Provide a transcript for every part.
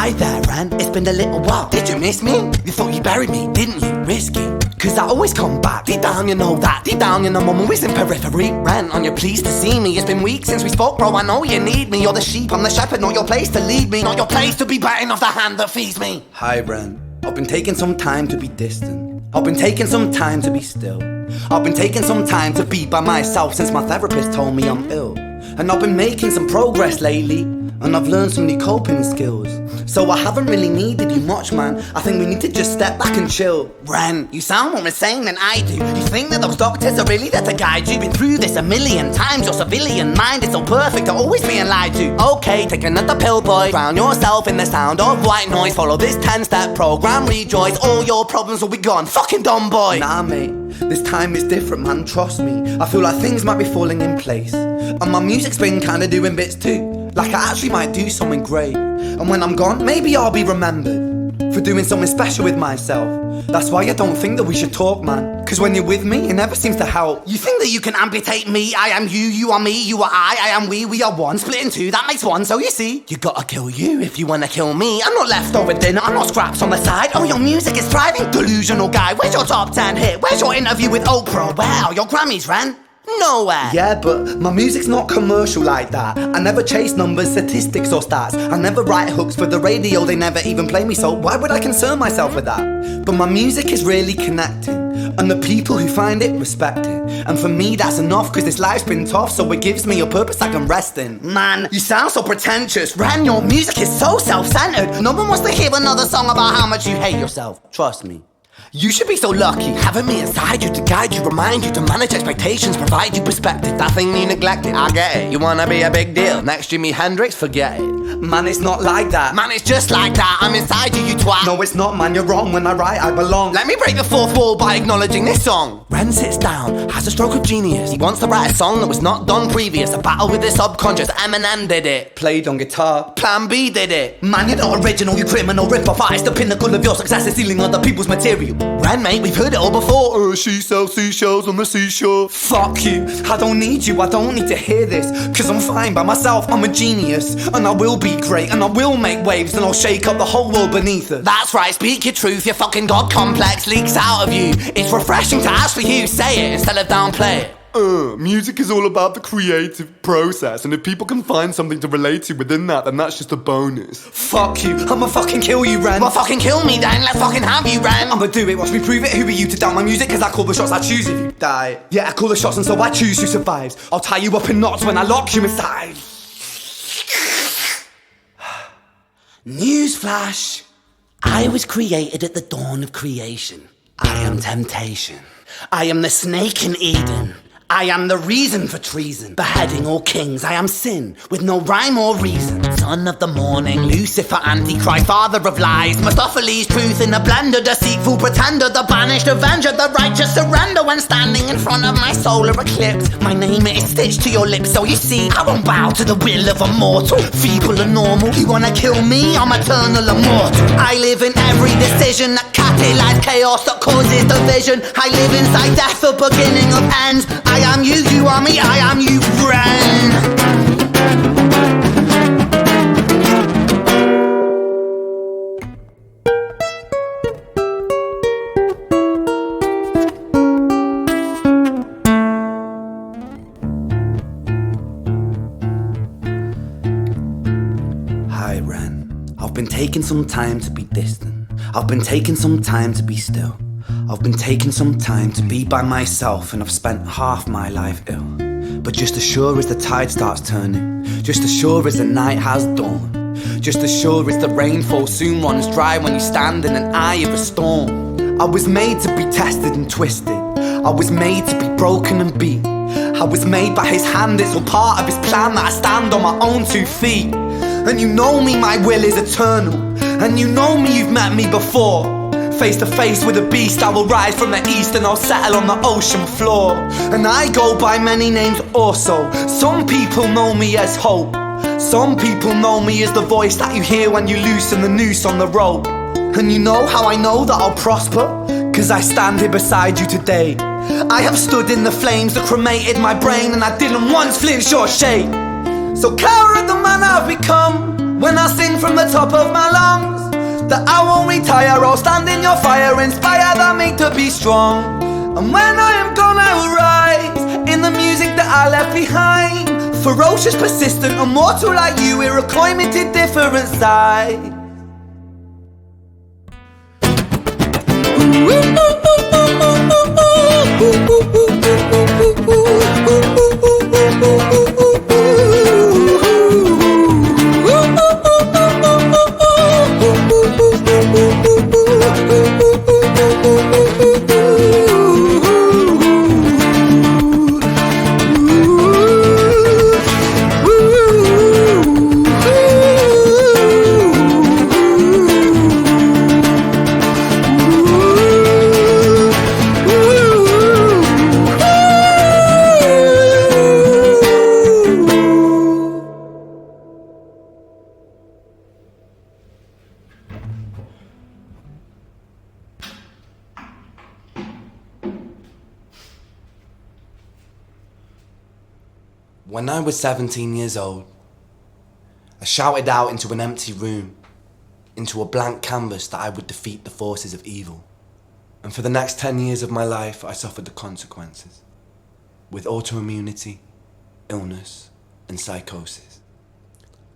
Hi there, Ran, it's been a little while. Did you miss me? You thought you buried me, didn't you? Risky, cause I always come back. Deep down you know that, deep down you know I'm always in periphery. Ran, on your pleased to see me. It's been weeks since we spoke, bro, I know you need me. You're the sheep, I'm the shepherd, not your place to lead me. Not your place to be biting off the hand that feeds me. Hi, Ran, I've been taking some time to be distant. I've been taking some time to be still. I've been taking some time to be by myself since my therapist told me I'm ill. And I've been making some progress lately, and I've learned some new coping skills. So I haven't really needed you much, man. I think we need to just step back and chill. Ren, you sound more insane than I do. You think that those doctors are really there to guide you? Been through this a million times. Your civilian mind is so perfect to always being lied to. Okay, take another pill, boy. Drown yourself in the sound of white noise. Follow this 10-step program, rejoice. All your problems will be gone. Fucking dumb boy. Nah, mate, this time is different, man. Trust me. I feel like things might be falling in place. And my music's been kinda doing bits too. Like I actually might do something great. And when I'm gone, maybe I'll be remembered for doing something special with myself. That's why I don't think that we should talk, man. Cause when you're with me, it never seems to help. You think that you can amputate me? I am you, you are me, you are I am we are one. Split in two, that makes one, so you see. You gotta kill you if you wanna kill me. I'm not leftover dinner, I'm not scraps on the side. Oh, your music is thriving, delusional guy. Where's your top 10 hit? Where's your interview with Oprah? Where are your Grammys, Ren? Nowhere. Yeah, but my music's not commercial like that. I never chase numbers, statistics or stats. I never write hooks for the radio, they never even play me, so why would I concern myself with that? But my music is really connecting, and the people who find it respect it. And for me that's enough, cause this life's been tough, so it gives me a purpose I can rest in. Man, you sound so pretentious. Ren, your music is so self-centered. No one wants to hear another song about how much you hate yourself. Trust me. You should be so lucky, having me inside you to guide you, remind you to manage expectations, provide you perspective. That thing you neglected, I get it. You wanna be a big deal, next Jimi Hendrix, forget it. Man, it's not like that. Man, it's just like that. I'm inside you, you twat. No, it's not, man, you're wrong. When I write, I belong. Let me break the fourth wall by acknowledging this song. Ren sits down, has a stroke of genius. He wants to write a song that was not done previous. A battle with his subconscious, Eminem did it. Played on guitar, Plan B did it. Man, you're not original, you criminal rip-off artist. The pinnacle of your success is stealing other people's material. Ren, mate, we've heard it all before. She sells seashells on the seashore. Fuck you, I don't need you, I don't need to hear this. Cause I'm fine by myself, I'm a genius. And I will be great, and I will make waves, and I'll shake up the whole world beneath us. That's right, speak your truth, your fucking god complex leaks out of you. It's refreshing to ask for you, say it instead of downplay it. Music is all about the creative process, and if people can find something to relate to within that, then that's just a bonus. Fuck you, I'ma fucking kill you, Ren. Well, fucking kill me then, let's fucking have you, Ren. I'ma do it, watch me prove it. Who are you to doubt my music? Cause I call the shots, I choose if you die. Yeah, I call the shots and so I choose who survives. I'll tie you up in knots when I lock you inside. Newsflash, I was created at the dawn of creation. I am temptation. I am the snake in Eden. I am the reason for treason, beheading all kings. I am sin, with no rhyme or reason. Son of the morning, Lucifer, Antichrist, father of lies. Mephistopheles, truth in a blender, deceitful pretender, the banished avenger, the righteous surrender. When standing in front of my solar eclipse, my name is stitched to your lips. So you see, I won't bow to the will of a mortal, feeble and normal. You wanna kill me? I'm eternal immortal. I live in every decision that catalyzes chaos, that causes division. I live inside death, the beginning of ends. I am you, you are me, I am you, Ren. Hi, Ren. I've been taking some time to be distant. I've been taking some time to be still. I've been taking some time to be by myself, and I've spent half my life ill. But just as sure as the tide starts turning, just as sure as the night has dawned, just as sure as the rainfall soon runs dry when you stand in an eye of a storm. I was made to be tested and twisted. I was made to be broken and beat. I was made by his hand, it's all part of his plan that I stand on my own 2 feet. And you know me, my will is eternal. And you know me, you've met me before. Face to face with a beast, I will rise from the east and I'll settle on the ocean floor. And I go by many names also. Some people know me as hope. Some people know me as the voice that you hear when you loosen the noose on the rope. And you know how I know that I'll prosper? Cause I stand here beside you today. I have stood in the flames that cremated my brain, and I didn't once flinch or shake. So coward the man I've become, when I sing from the top of my lungs, that I won't retire, I'll stand in your fire, inspire that me to be strong. And when I am gone I will rise, in the music that I left behind. Ferocious, persistent, immortal like you, we're a climate different side. When I was 17 years old, I shouted out into an empty room, into a blank canvas, that I would defeat the forces of evil. And for the next 10 years of my life, I suffered the consequences, with autoimmunity, illness, and psychosis.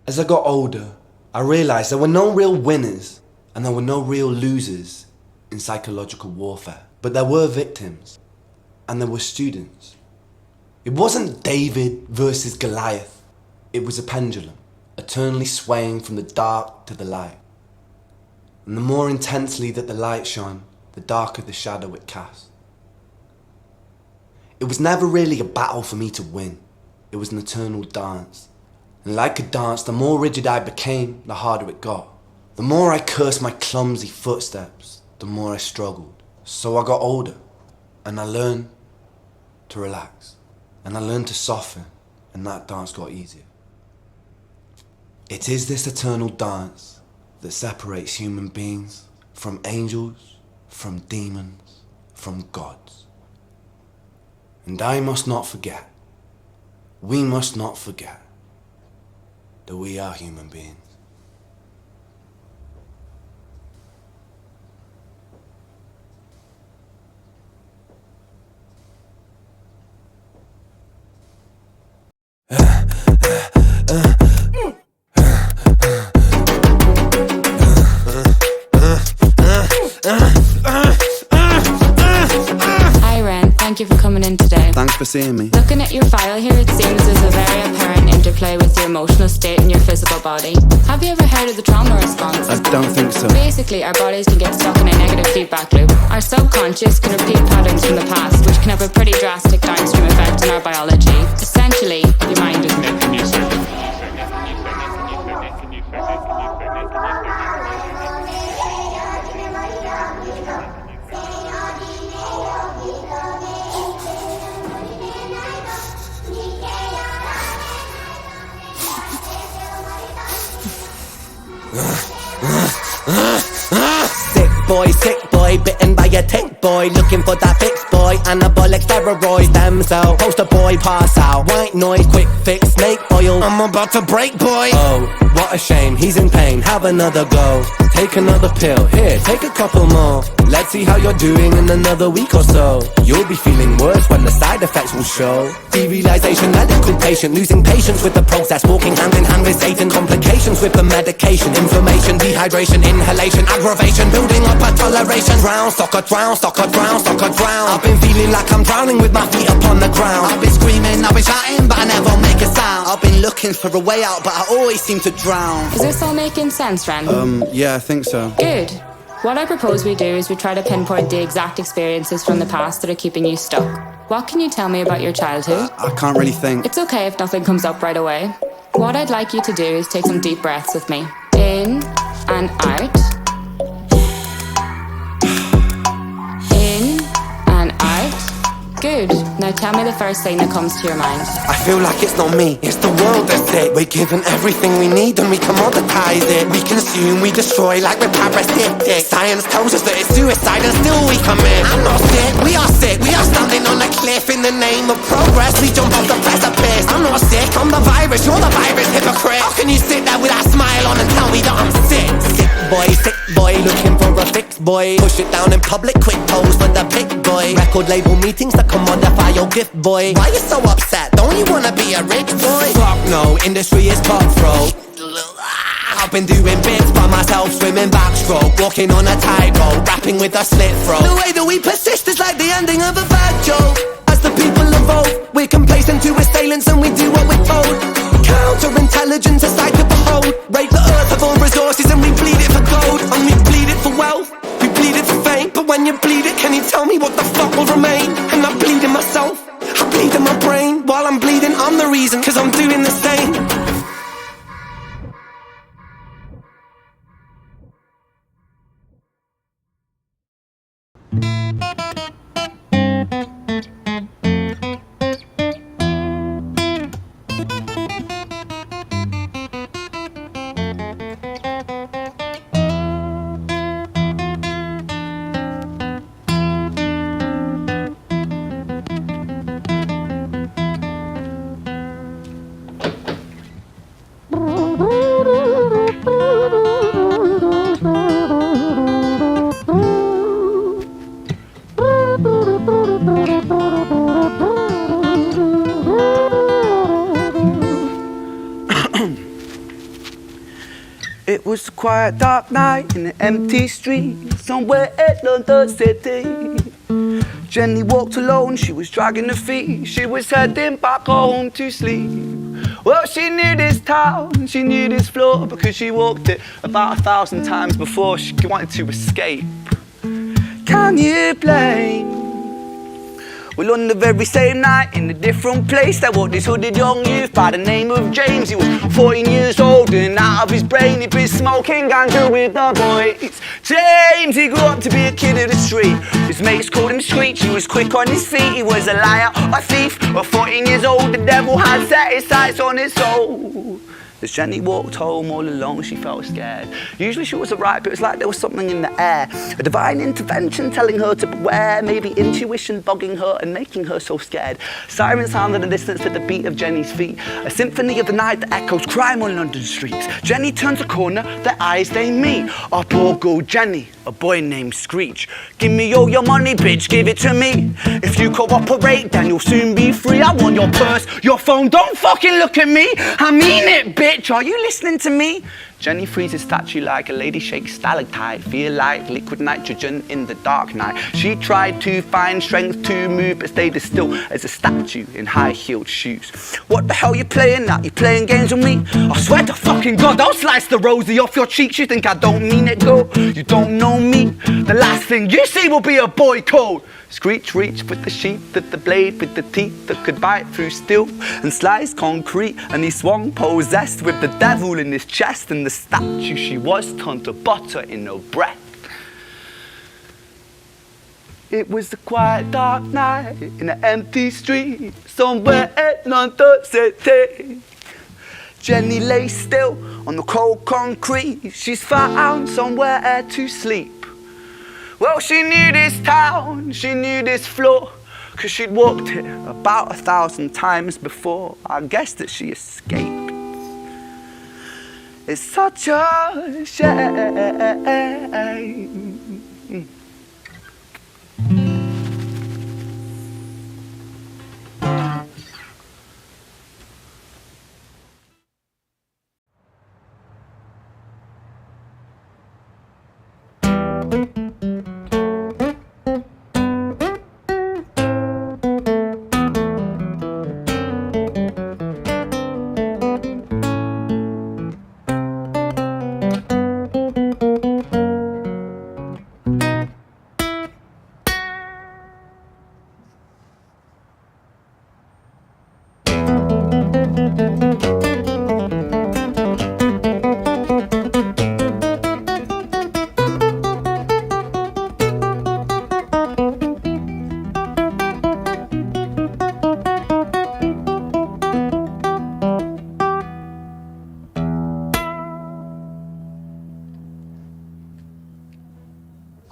As I got older, I realized there were no real winners and there were no real losers in psychological warfare. But there were victims, and there were students. It wasn't David versus Goliath. It was a pendulum, eternally swaying from the dark to the light. And the more intensely that the light shone, the darker the shadow it cast. It was never really a battle for me to win. It was an eternal dance. And like a dance, the more rigid I became, the harder it got. The more I cursed my clumsy footsteps, the more I struggled. So I got older, and I learned to relax. And I learned to soften, and that dance got easier. It is this eternal dance that separates human beings from angels, from demons, from gods. And I must not forget, we must not forget, that we are human beings. Thank you for coming in today. Thanks for seeing me. Looking at your file here, it seems there's a very apparent interplay with your emotional state and your physical body. Have you ever heard of the trauma response? I don't think so. Basically, our bodies can get stuck in a negative feedback loop. Our subconscious can repeat patterns from the past, which can have a pretty drastic downstream effect on our biology. Essentially, your mind is making you sick. Sick boy, bitten by a tick boy, looking for that fix boy, anabolic steroids, damn cell, poster boy, pass out, white noise, quick fix, snake oil, I'm about to break boy. Oh, what a shame, he's in pain, have another go, take another pill, here, take a couple more, let's see how you're doing in another week or so, you'll be feeling worse when the side effects will show, derealization, medical patient, losing patience with the process, walking hand in hand with Satan, complications with the medication, inflammation, dehydration, inhalation, aggravation, building up a toleration, drown, soccer, drown, soccer, drown, soccer, drown, I've been feeling like I'm drowning with my feet upon the ground, I've been screaming, I've been shouting, but I never make a sound, I've been looking for a way out, but I always seem to drown. Is this all making sense, Ren? Yeah, I think so. Good. What I propose we do is we try to pinpoint the exact experiences from the past that are keeping you stuck. What can you tell me about your childhood? I can't really think. It's okay if nothing comes up right away. What I'd like you to do is take some deep breaths with me. In and out. In and out. Good. Now tell me the first thing that comes to your mind. I feel like it's not me, it's the world that's it. We're given everything we need and we commoditize it. We consume, we destroy like we're parasitic. Science tells us that it's suicide and still we commit. I'm not sick, we are standing on a cliff in the name of progress. We jump off the precipice. I'm not sick, I'm the virus, you're the virus, hypocrite. How can you sit there with that smile on and tell me that I'm sick? Sick boy, looking for a fix, boy. Push it down in public, quick pose for the pick, boy. Record label meetings that commodify your gift, boy. Why you so upset? Don't you wanna be a rich boy? Fuck no, industry is cutthroat. I've been doing bits by myself, swimming backstroke, walking on a tightrope, rapping with a slit throat. The way that we persist is like the ending of a bad joke. As the people evolve, we're complacent to assailants and we do what we're told. Counterintelligence, a sight to behold. Rape the earth of all resources and we bleed it for gold. And we bleed it for wealth, we bleed it for fame. But when you bleed it, can you tell me what the fuck will remain? And I'm bleeding myself, I bleed in my brain. While I'm bleeding, I'm the reason, cause I'm doing the same. It was a quiet, dark night in an empty street somewhere in London City. Jenny walked alone, she was dragging her feet. She was heading back home to sleep. Well, she knew this town, she knew this floor, because she walked it about 1,000 times before she wanted to escape. Can you blame? Well, on the very same night, in a different place, there walked this hooded young youth by the name of James. He was 14 years old and out of his brain, he'd been smoking ganja with the boys. James, he grew up to be a kid of the street. His mates called him Screech, he was quick on his feet. He was a liar, a thief, at 14 years old, the devil had set his sights on his soul. As Jenny walked home all alone, she felt scared. Usually she was alright, but it was like there was something in the air. A divine intervention telling her to beware, maybe intuition bugging her and making her so scared. Sirens sounded in the distance to the beat of Jenny's feet. A symphony of the night that echoes crime on London streets. Jenny turns a corner, their eyes they meet. Our poor girl Jenny, a boy named Screech. Give me all your money, bitch, give it to me. If you cooperate, then you'll soon be free. I want your purse, your phone, don't fucking look at me. I mean it, bitch, are you listening to me? Jenny freezes statue like a lady shakes stalactite. Feel like liquid nitrogen in the dark night. She tried to find strength to move, but stayed as still as a statue in high-heeled shoes. What the hell you playing at? You playing games with me? I swear to fucking God, I'll slice the rosy off your cheeks. You think I don't mean it, girl? You don't know me. The last thing you see will be a boy code. Screech reached with the sheath of the blade, with the teeth that could bite through steel and slice concrete, and he swung possessed with the devil in his chest, and the statue she was turned to butter in her breath. It was a quiet, dark night in an empty street somewhere in London City. Jenny lay still on the cold concrete. She's found somewhere to sleep. Well, she knew this town, she knew this floor, 'cause she'd walked it about 1,000 times before. I guess that she escaped. It's such a shame.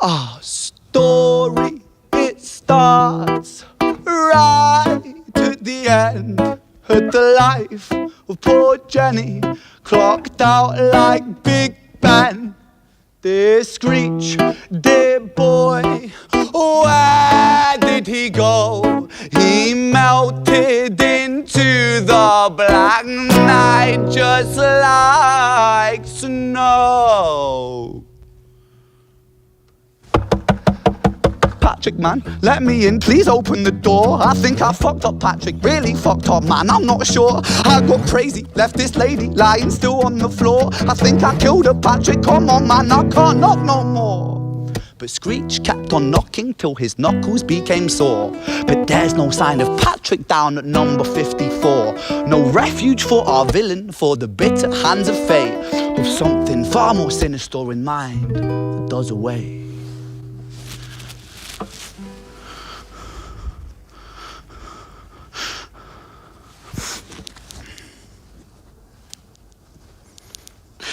Our story, it starts right at the end. At the life of poor Jenny, clocked out like Big Ben. Dear Screech, dear boy, where did he go? He melted into the black night just like snow. Patrick, man, let me in, please open the door. I think I fucked up, Patrick, really fucked up, man, I'm not sure. I got crazy, left this lady lying still on the floor. I think I killed her, Patrick, come on, man, I can't knock no more. But Screech kept on knocking till his knuckles became sore. But there's no sign of Patrick down at number 54. No refuge for our villain, for the bitter hands of fate, with something far more sinister in mind that does away.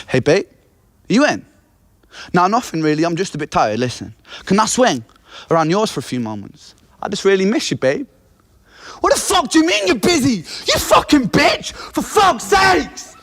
Hey, babe, are you in? Nah, nothing really, I'm just a bit tired, listen. Can I swing around yours for a few moments? I just really miss you, babe. What the fuck do you mean you're busy? You fucking bitch! For fuck's sakes!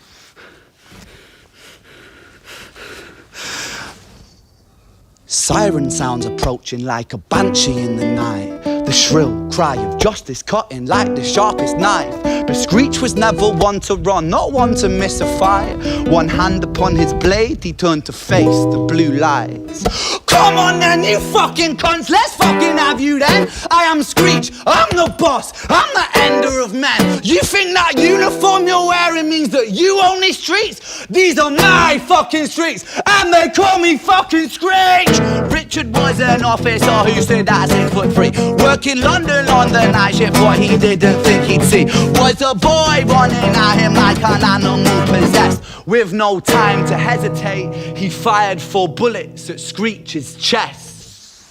Siren sounds approaching like a banshee in the night. The shrill cry of justice cutting like the sharpest knife. But Screech was never one to run, not one to miss a fight. One hand upon his blade, he turned to face the blue lights. Come on then, you fucking cunts, let's fucking have you then. I am Screech, I'm the boss, I'm the ender of men. You think that uniform you're wearing means that you own these streets? These are my fucking streets, and they call me fucking Screech. Richard was an officer who stood at 6'3", working London on the night shift. What he didn't think he'd see was a boy running at him like an animal possessed. With no time to hesitate, he fired 4 bullets at Screech's chest.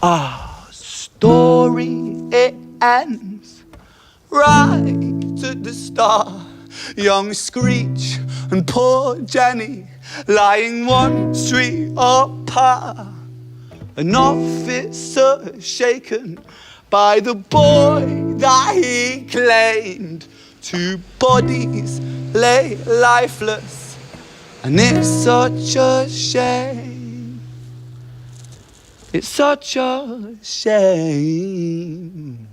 Our story, it ends right at the start. Young Screech and poor Jenny lying 1 street apart. An officer shaken by the boy that he claimed. 2 bodies lay lifeless, and it's such a shame. It's such a shame.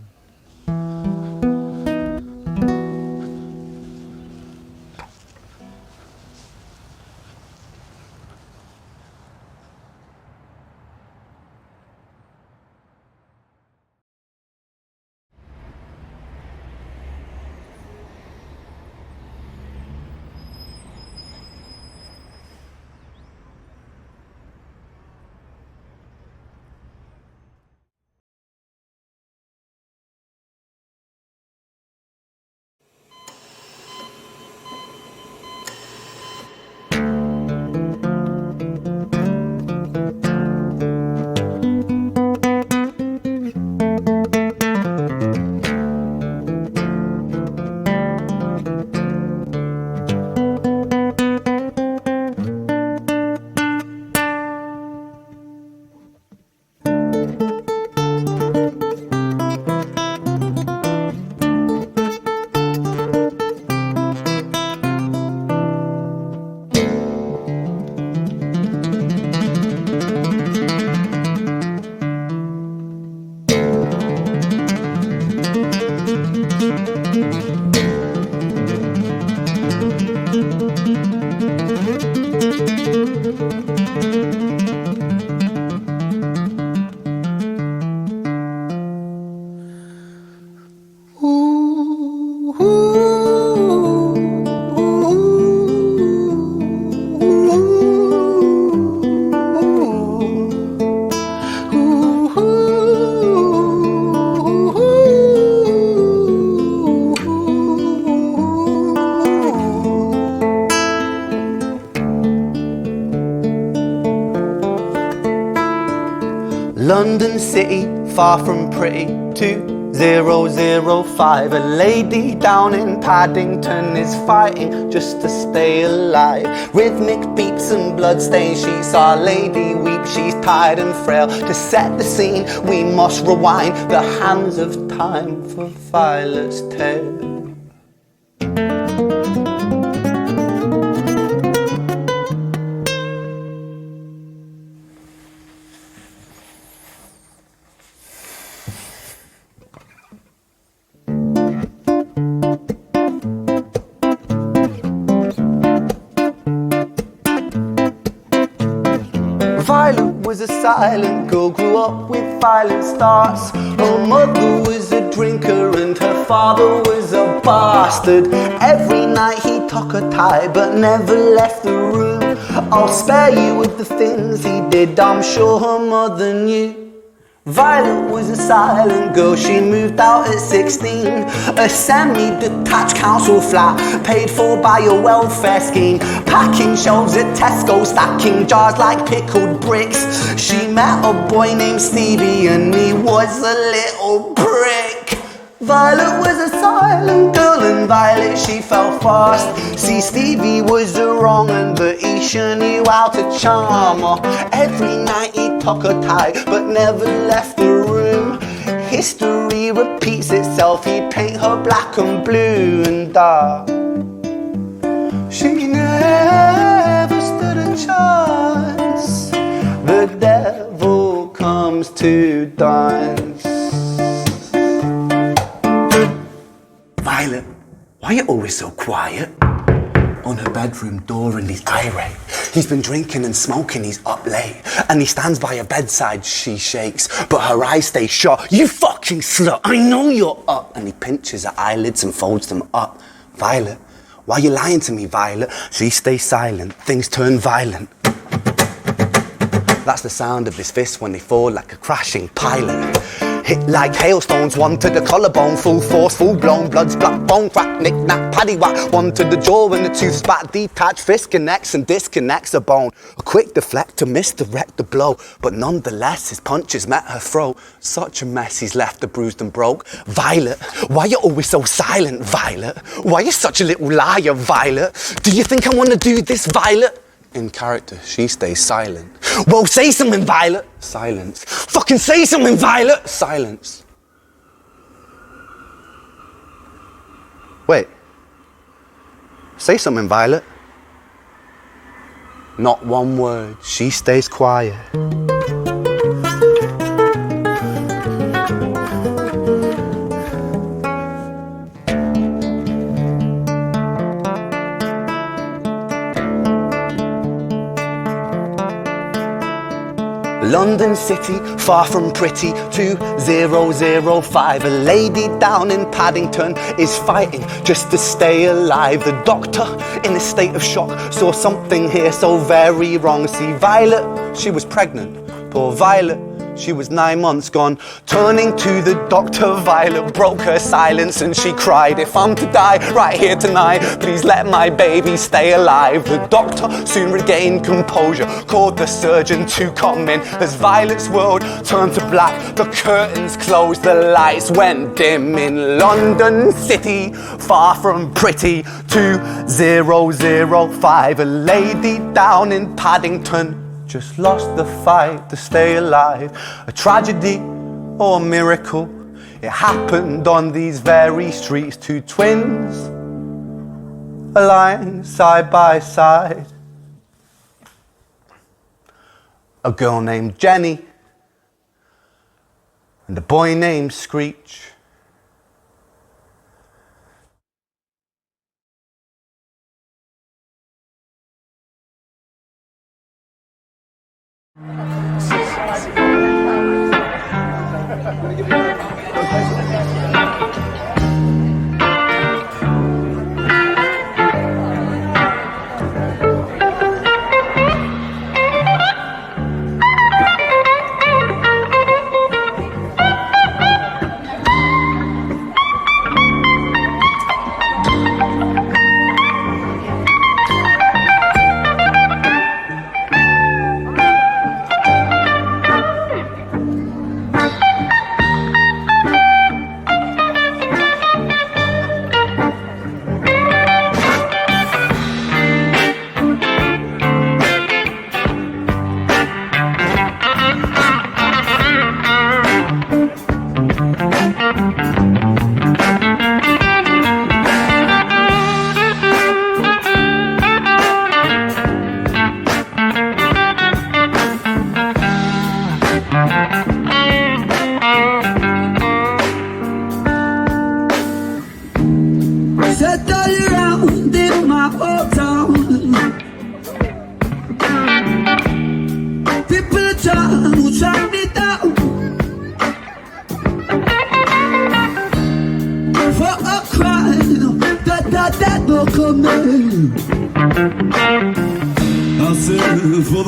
London City, far from pretty, 2005. A lady down in Paddington is fighting just to stay alive. Rhythmic beats and bloodstains, she saw a lady weep, she's tired and frail. To set the scene, we must rewind the hands of time for Violet's tale. Violet was a silent girl, grew up with violent starts. Her mother was a drinker and her father was a bastard. Every night he took her tie but never left the room. I'll spare you with the things he did, I'm sure her mother knew. Violet was a silent girl, she moved out at 16. A semi-detached council flat, paid for by a welfare scheme. Packing shelves at Tesco, stacking jars like pickled bricks. She met a boy named Stevie and he was a little prick. Violet was a silent girl and Violet she fell fast. See, Stevie was a wrong un, but he sure knew how to charm her. Every night he took her tie but never left the room. History repeats itself, he'd paint her black and blue and dark. She never stood a chance. The devil comes to dance. Violet, why are you always so quiet? On her bedroom door and he's irate. He's been drinking and smoking, he's up late. And he stands by her bedside, she shakes, but her eyes stay shut. You fucking slut, I know you're up. And he pinches her eyelids and folds them up. Violet, why are you lying to me, Violet? She stays silent, things turn violent. That's the sound of his fists when they fall like a crashing pilot. Hit like hailstones, one to the collarbone, full force, full blown, blood's black bone, crack, knick, knack, paddywhack, one to the jaw when the tooth spat, detached fist connects and disconnects a bone. A quick deflect to misdirect the blow, but nonetheless his punches met her throat. Such a mess he's left her bruised and broke. Violet, why you always so silent, Violet? Why you such a little liar, Violet? Do you think I wanna do this, Violet? In character, she stays silent. Well, say something, Violet. Silence. Fucking say something, Violet. Silence. Wait. Say something, Violet. Not one word. She stays quiet. London City, far from pretty, 2005. A lady down in Paddington is fighting just to stay alive. The doctor, in a state of shock, saw something here so very wrong. See, Violet, she was pregnant. Poor Violet, she was 9 months gone. Turning to the doctor, Violet broke her silence and she cried, if I'm to die right here tonight, please let my baby stay alive. The doctor soon regained composure, called the surgeon to come in. As Violet's world turned to black, the curtains closed, the lights went dim. In London City, far from pretty, 2005. A lady down in Paddington just lost the fight to stay alive. A tragedy or a miracle, it happened on these very streets. Two twins, a lying side by side. A girl named Jenny and a boy named Screech.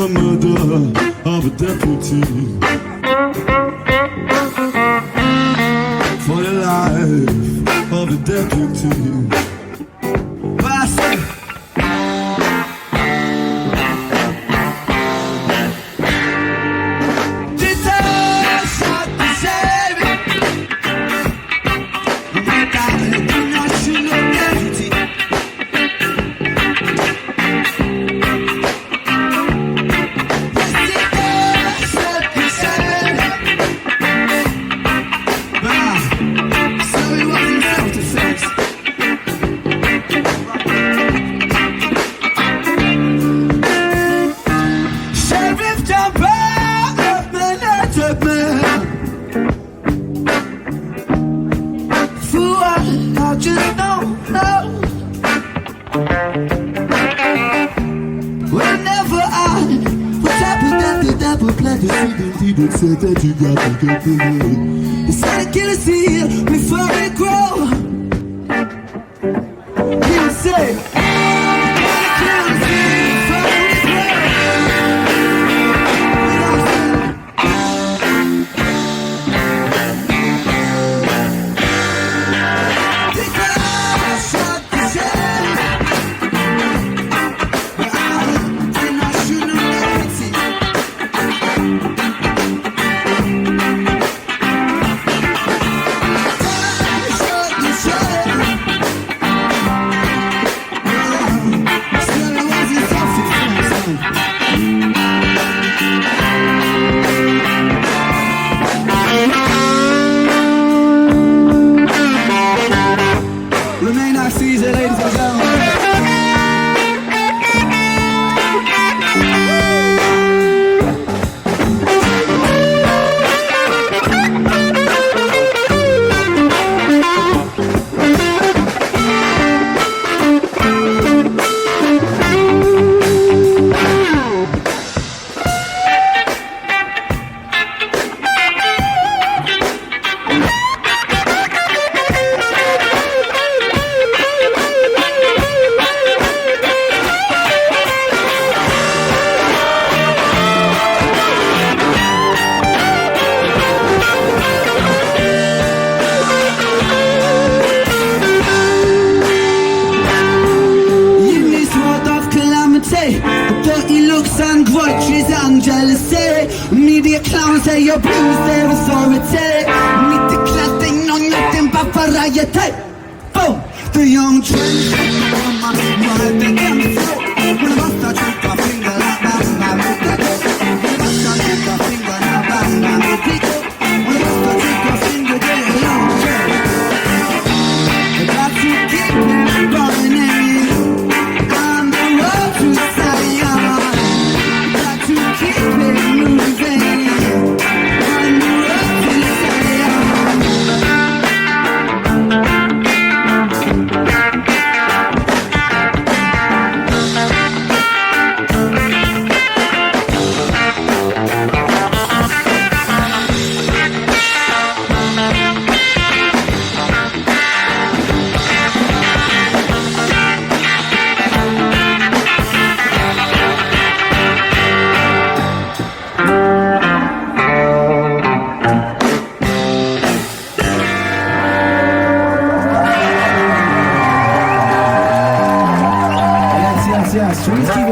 a murder of a deputy. For the life of a deputy. Well, I said, said that you got to get the way. He said to kill a seed before it grow. He would say, gotta kill a seed before it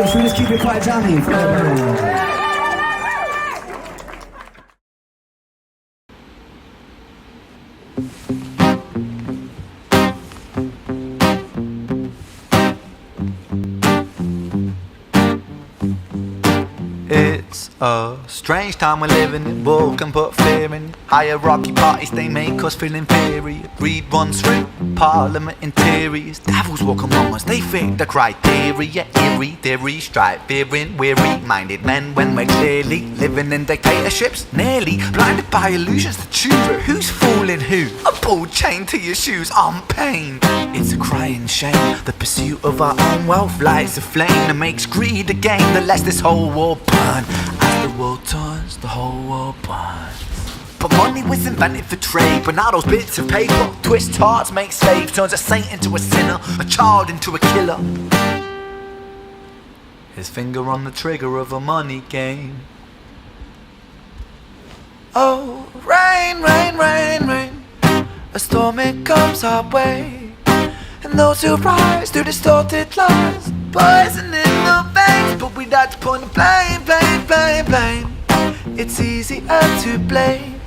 Should we just keep it quite jammy? It's a strange time we're living in. War can put fear in. Hierarchy parties, they make us feel inferior. Greed runs through Parliament interiors. Devils walk among us, they fit the criteria. Eerie theory, stripe, fearing, weary-minded men when we're clearly living in dictatorships. Nearly blinded by illusions to choose who's fooling who. A ball chained to your shoes on pain. It's a crying shame. The pursuit of our own wealth lights a flame that makes greed a game that lets this whole war burn. As the world turns, the whole world burns. But money was invented for trade, but now those bits of paper twist hearts, make slaves, turns a saint into a sinner, a child into a killer. his finger on the trigger of a money game. Oh, rain, rain, rain, rain, a storm it comes our way, and those who rise through distorted lies, poison in the veins, but we like to point the blame, blame, blame, blame. It's easier to blame,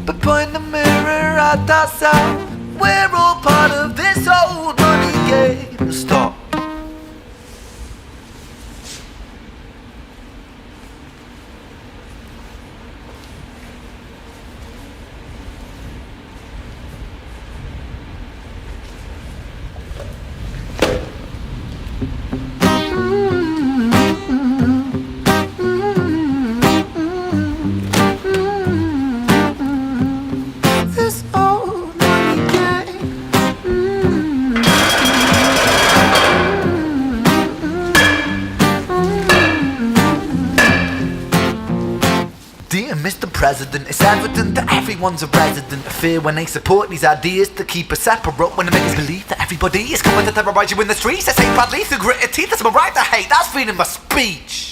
but point the mirror at ourselves. We're all part of this old money game. Stop. This old money game. Dear Mr. President, it's evident that everyone's a resident of fear when they support these ideas to keep us separate, when they make us believe that everybody is coming to terrorize you in the streets. They say badly through gritted teeth, that's my right to hate, that's freedom of speech.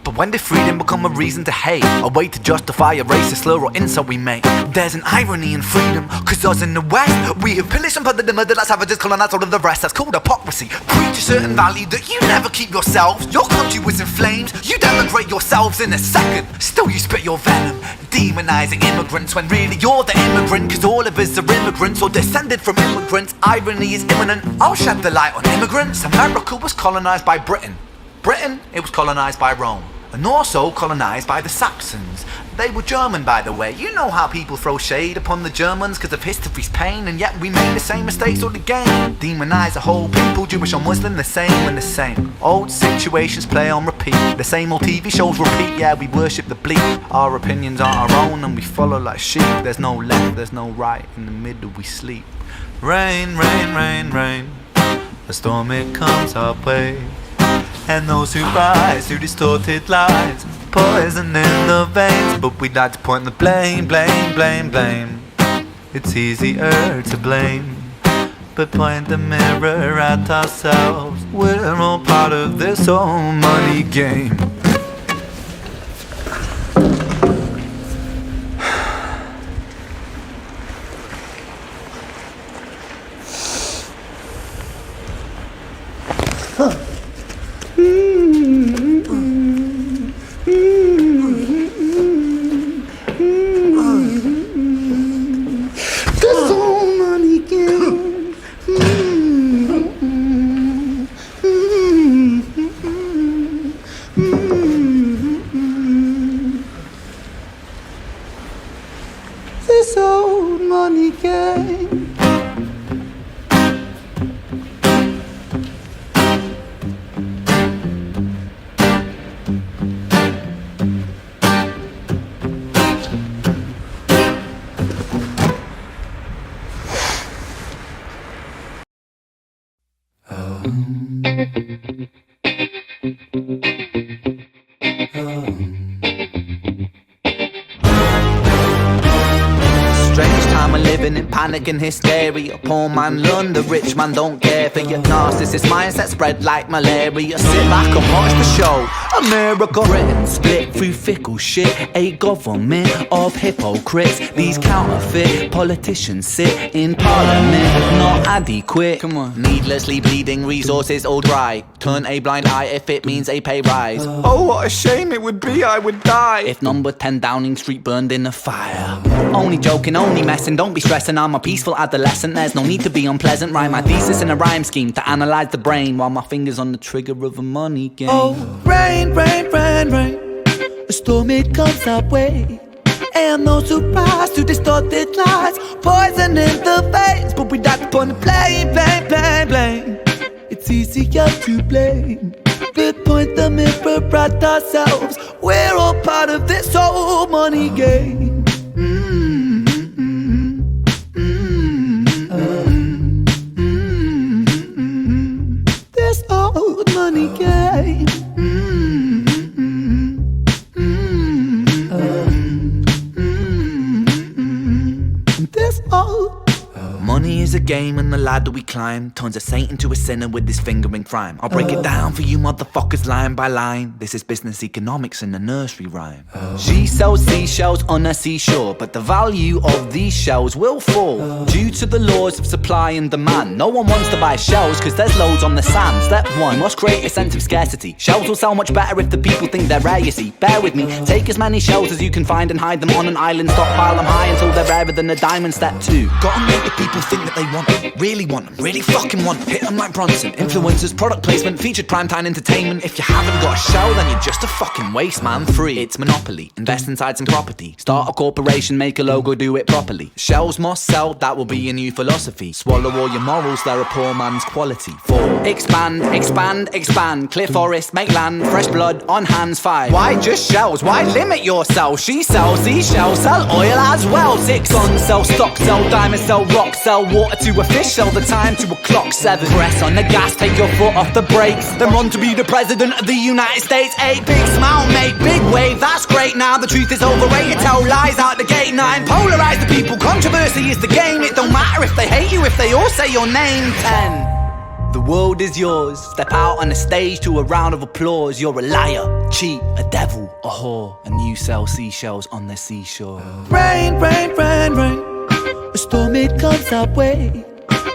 But when did freedom become a reason to hate? A way to justify a racist slur or insult we make? There's an irony in freedom, cause us in the West, we have pillaged and plundered and murdered like savages, colonized all of the rest. That's called hypocrisy. Preach a certain value that you never keep yourselves. Your country was in flames, you denigrate yourselves in a second. Still you spit your venom, demonizing immigrants, when really you're the immigrant, cause all of us are immigrants or descended from immigrants. Irony is imminent, I'll shed the light on immigrants. America was colonized by Britain. Britain, it was colonized by Rome, and also colonized by the Saxons. They were German, by the way. You know how people throw shade upon the Germans because of history's pain, and yet we made the same mistakes all again. Demonize a whole people, Jewish or Muslim, the same and the same. Old situations play on repeat, the same old TV shows repeat. Yeah, we worship the bleak, our opinions aren't our own, and we follow like sheep. There's no left, there's no right, in the middle we sleep. Rain, rain, rain, rain, a storm it comes our way, and those who rise through distorted lies, poison in the veins, but we'd like to point the blame, blame, blame, blame. It's easier to blame, but point the mirror at ourselves. We're all part of this whole money game. This old money game. This old money game. Strange time we're living in, panic and hysteria. Poor man learn, the rich man don't care for your narcissist mindset spread like malaria. Sit back and watch the show. America, Britain split through fickle shit. A government of hypocrites. These counterfeit politicians sit in parliament, not adequate. Come on. Needlessly bleeding, resources all dry. Turn a blind eye if it means a pay rise. Oh, what a shame it would be, I would die If number 10 Downing Street burned in a fire. Only joking, only messing, don't be stressing. I'm a peaceful adolescent, there's no need to be unpleasant. Write my thesis in a rhyme scheme to analyze the brain, while my fingers on the trigger of a money game. Oh, rain, rain, rain, rain, a storm it comes our way, and those who rise to distorted lies, poison in the veins, but we like to point the blame, blame, blame, blame. It's easier to blame, but point the mirror at ourselves. We're all part of this whole money game. This old money game. Money is a game and the ladder we climb turns a saint into a sinner with his finger in crime. I'll break it down for you motherfuckers line by line. This is business economics in a nursery rhyme. She sells seashells on a seashore, but the value of these shells will fall due to the laws of supply and demand. No one wants to buy shells cause there's loads on the sand. Step one, you must create a sense of scarcity. Shells will sell much better if the people think they're rare, you see. Bear with me, take as many shells as you can find and hide them on an island. Stockpile them high until they're rarer than a diamond. Step two, gotta make the people think that they want them, really fucking want them. Hit them like Bronson. Influencers, product placement, featured primetime entertainment. If you haven't got a shell, then you're just a fucking waste man. 3, it's monopoly. Invest inside some property. Start a corporation, make a logo, do it properly. Shells must sell, that will be a new philosophy. Swallow all your morals, they're a poor man's quality. 4, expand, expand, expand. Clear forest, make land, fresh blood on hands. 5, why just shells? Why limit yourself? She sells seashells, sell oil as well. 6, guns, sell stock, sell diamonds, sell rock, sell water to a fish, sell the time to a clock. 7, press on the gas, take your foot off the brakes, then run to be the president of the United States. 8, big smile, make big wave, that's great. Now the truth is overrated, tell lies out the gate. 9, polarize the people, controversy is the game. It don't matter if they hate you, if they all say your name. 10, the world is yours, step out on the stage to a round of applause. You're a liar, cheat, a devil, a whore, and you sell seashells on the seashore. Rain, rain, rain, rain. A storm, it comes our way.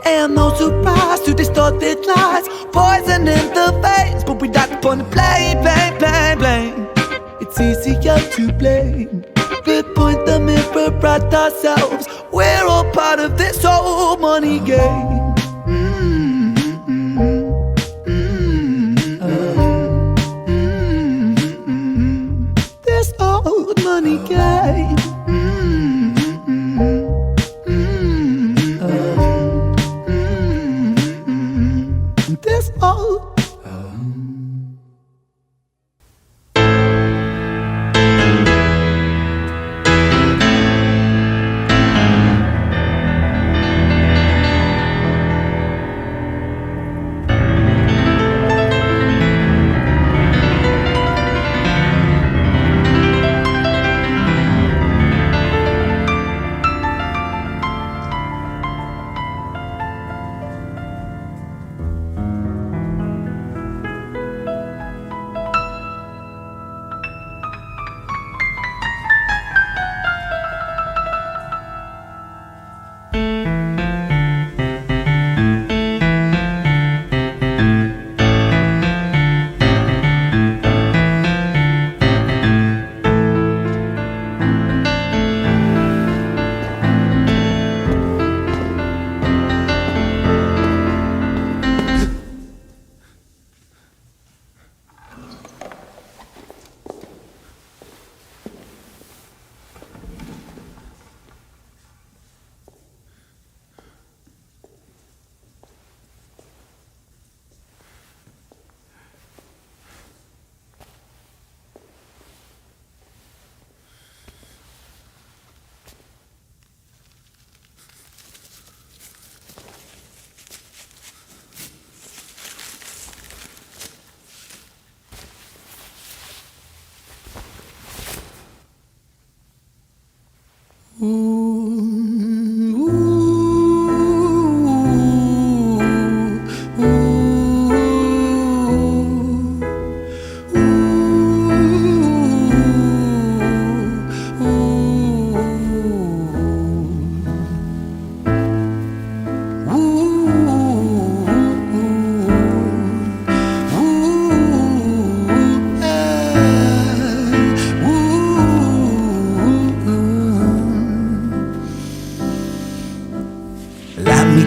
And no surprise to distorted lies. Poison in the veins, but we not upon the blame, blame, blame, blame. It's easier to blame. We point the mirror at ourselves. We're all part of this whole money game. This old money game. This old.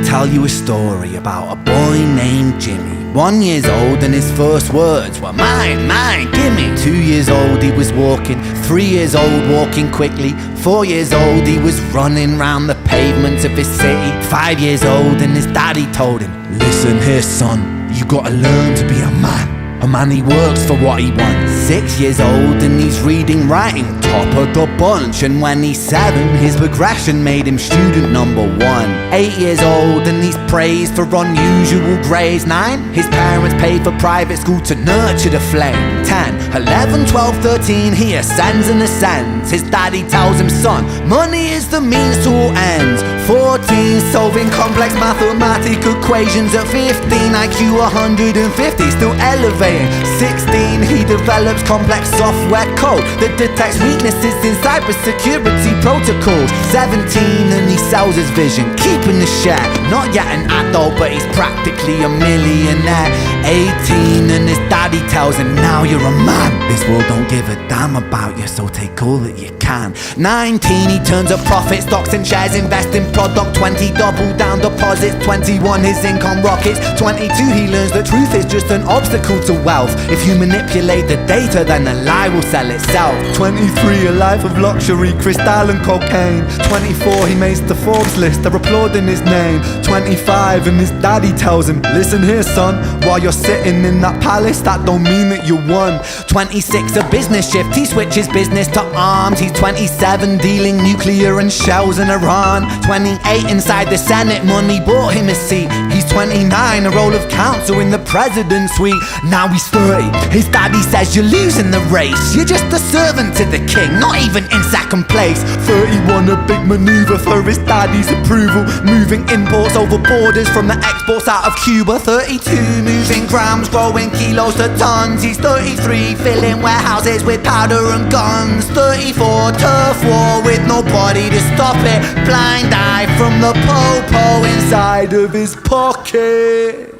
Tell you a story about a boy named Jimmy. 1 year old and his first words were mine, mine, gimme. 2 years old he was walking, 3 years old walking quickly. 4 years old he was running round the pavements of his city. 5 years old and his daddy told him, listen here son, you gotta learn to be a man. A man, he works for what he wants. 6 years old and he's reading, writing, top of the bunch. And when he's 7, his progression made him student number 1. 8 years old and he's praised for unusual grades. 9, his parents paid for private school to nurture the flame. 10, 11, 12, 13, he ascends and ascends. His daddy tells him, son, money is the means to all ends. 14, solving complex mathematical equations. At 15, IQ 150, still elevating. 16, he develops complex software code that detects weaknesses in cybersecurity protocols. 17, and he sells his vision, keeping the share. Not yet an adult, but he's practically a millionaire. 18, and his daddy tells him, now you're a man. This world don't give a damn about you, so take all that you can. 19, he turns a profit, stocks and shares, invest in product. 20, double down deposits. 21, his income rockets. 22, he learns that truth is just an obstacle to wealth. If you manipulate the data, then a lie will sell itself. 23, a life of luxury, crystal and cocaine. 24, he makes the Forbes list, they're applauding his name. 25, and his daddy tells him, listen here son, while you're sitting in that palace, that don't mean that you won. 26, a business shift, he switches business to arms. He's 27, dealing nuclear and shells in Iran. 28, inside the Senate, money bought him a seat. He's 29, a role of counsel in the president's suite. Now he's 30, his daddy says you're losing the race. You're just a servant to the king, not even in second place. 31, a big maneuver for his daddy's approval, moving imports over borders from the exports out of Cuba. 32, moving grams, growing kilos to tons. He's 33, filling warehouses with powder and guns. 34, turf war with nobody to stop it. Blind eye from the popo inside of his pocket.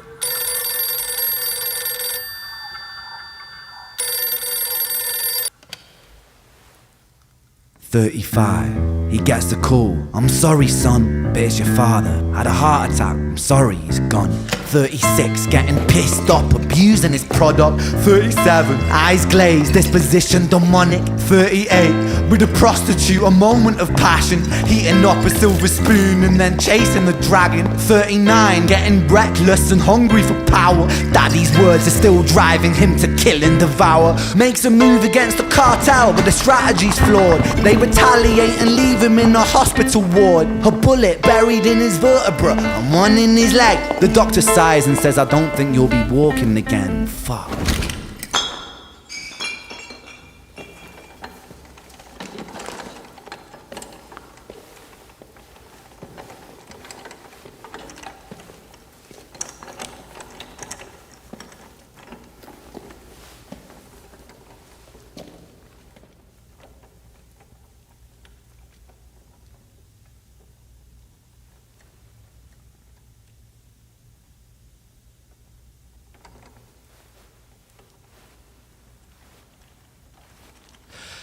"35, he gets the call. I'm sorry son, but it's your father. Had a heart attack, I'm sorry, he's gone. 36, getting pissed up, abusing his product. 37, eyes glazed, disposition demonic. 38, with a prostitute, a moment of passion, heating up a silver spoon and then chasing the dragon. 39, getting reckless and hungry for power. Daddy's words are still driving him to kill and devour. Makes a move against the cartel, but the strategy's flawed. They retaliate and leave him in a hospital ward. A bullet buried in his vertebra and one in his leg. The doctor sighs and says, I don't think you'll be walking again. Fuck.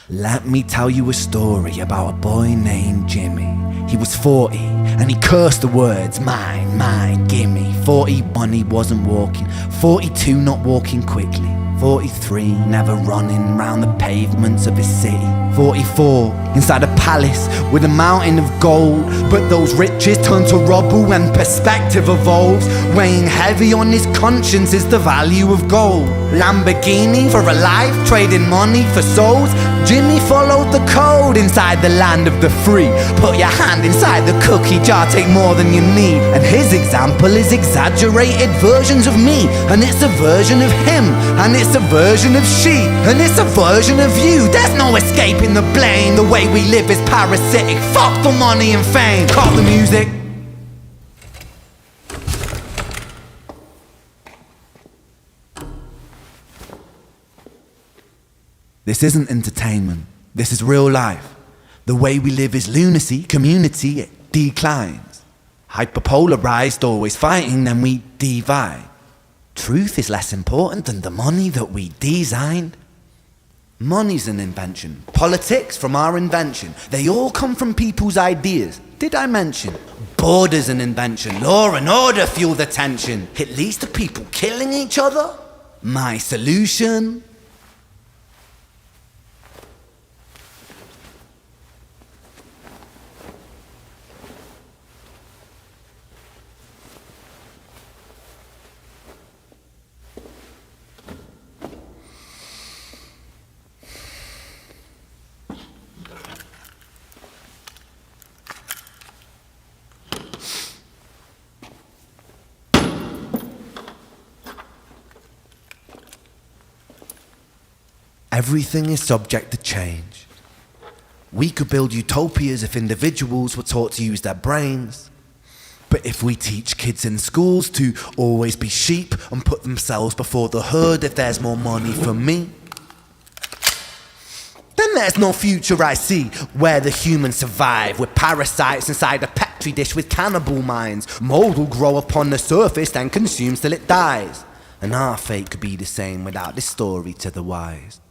Let me tell you a story about a boy named Jimmy. He was 40 and he cursed the words, mine, mine, gimme. 41, he wasn't walking. 42, not walking quickly. 43, never running round the pavements of his city. 44, inside a palace with a mountain of gold. But those riches turn to rubble and perspective evolves. Weighing heavy on his conscience is the value of gold. Lamborghini for a life, trading money for souls. Jimmy followed the code inside the land of the free. Put your hand inside the cookie jar, take more than you need. And his example is exaggerated versions of me. And it's a version of him, and it's a version of she, and it's a version of you. There's no escaping the blame. The way we live is parasitic. Fuck the money and fame. Cut the music. This isn't entertainment, this is real life. The way we live is lunacy, community, it declines. Hyperpolarized, always fighting, then we divide. Truth is less important than the money that we designed. Money's an invention, politics from our invention. They all come from people's ideas. Did I mention? Border's an invention, law and order fuel the tension. It leads to people killing each other. My solution? Everything is subject to change. We could build utopias if individuals were taught to use their brains. But if we teach kids in schools to always be sheep and put themselves before the herd if there's more money for me, then there's no future I see where the humans survive with parasites inside a petri dish with cannibal minds. Mold will grow upon the surface then consumes till it dies. And our fate could be the same without this story to the wise.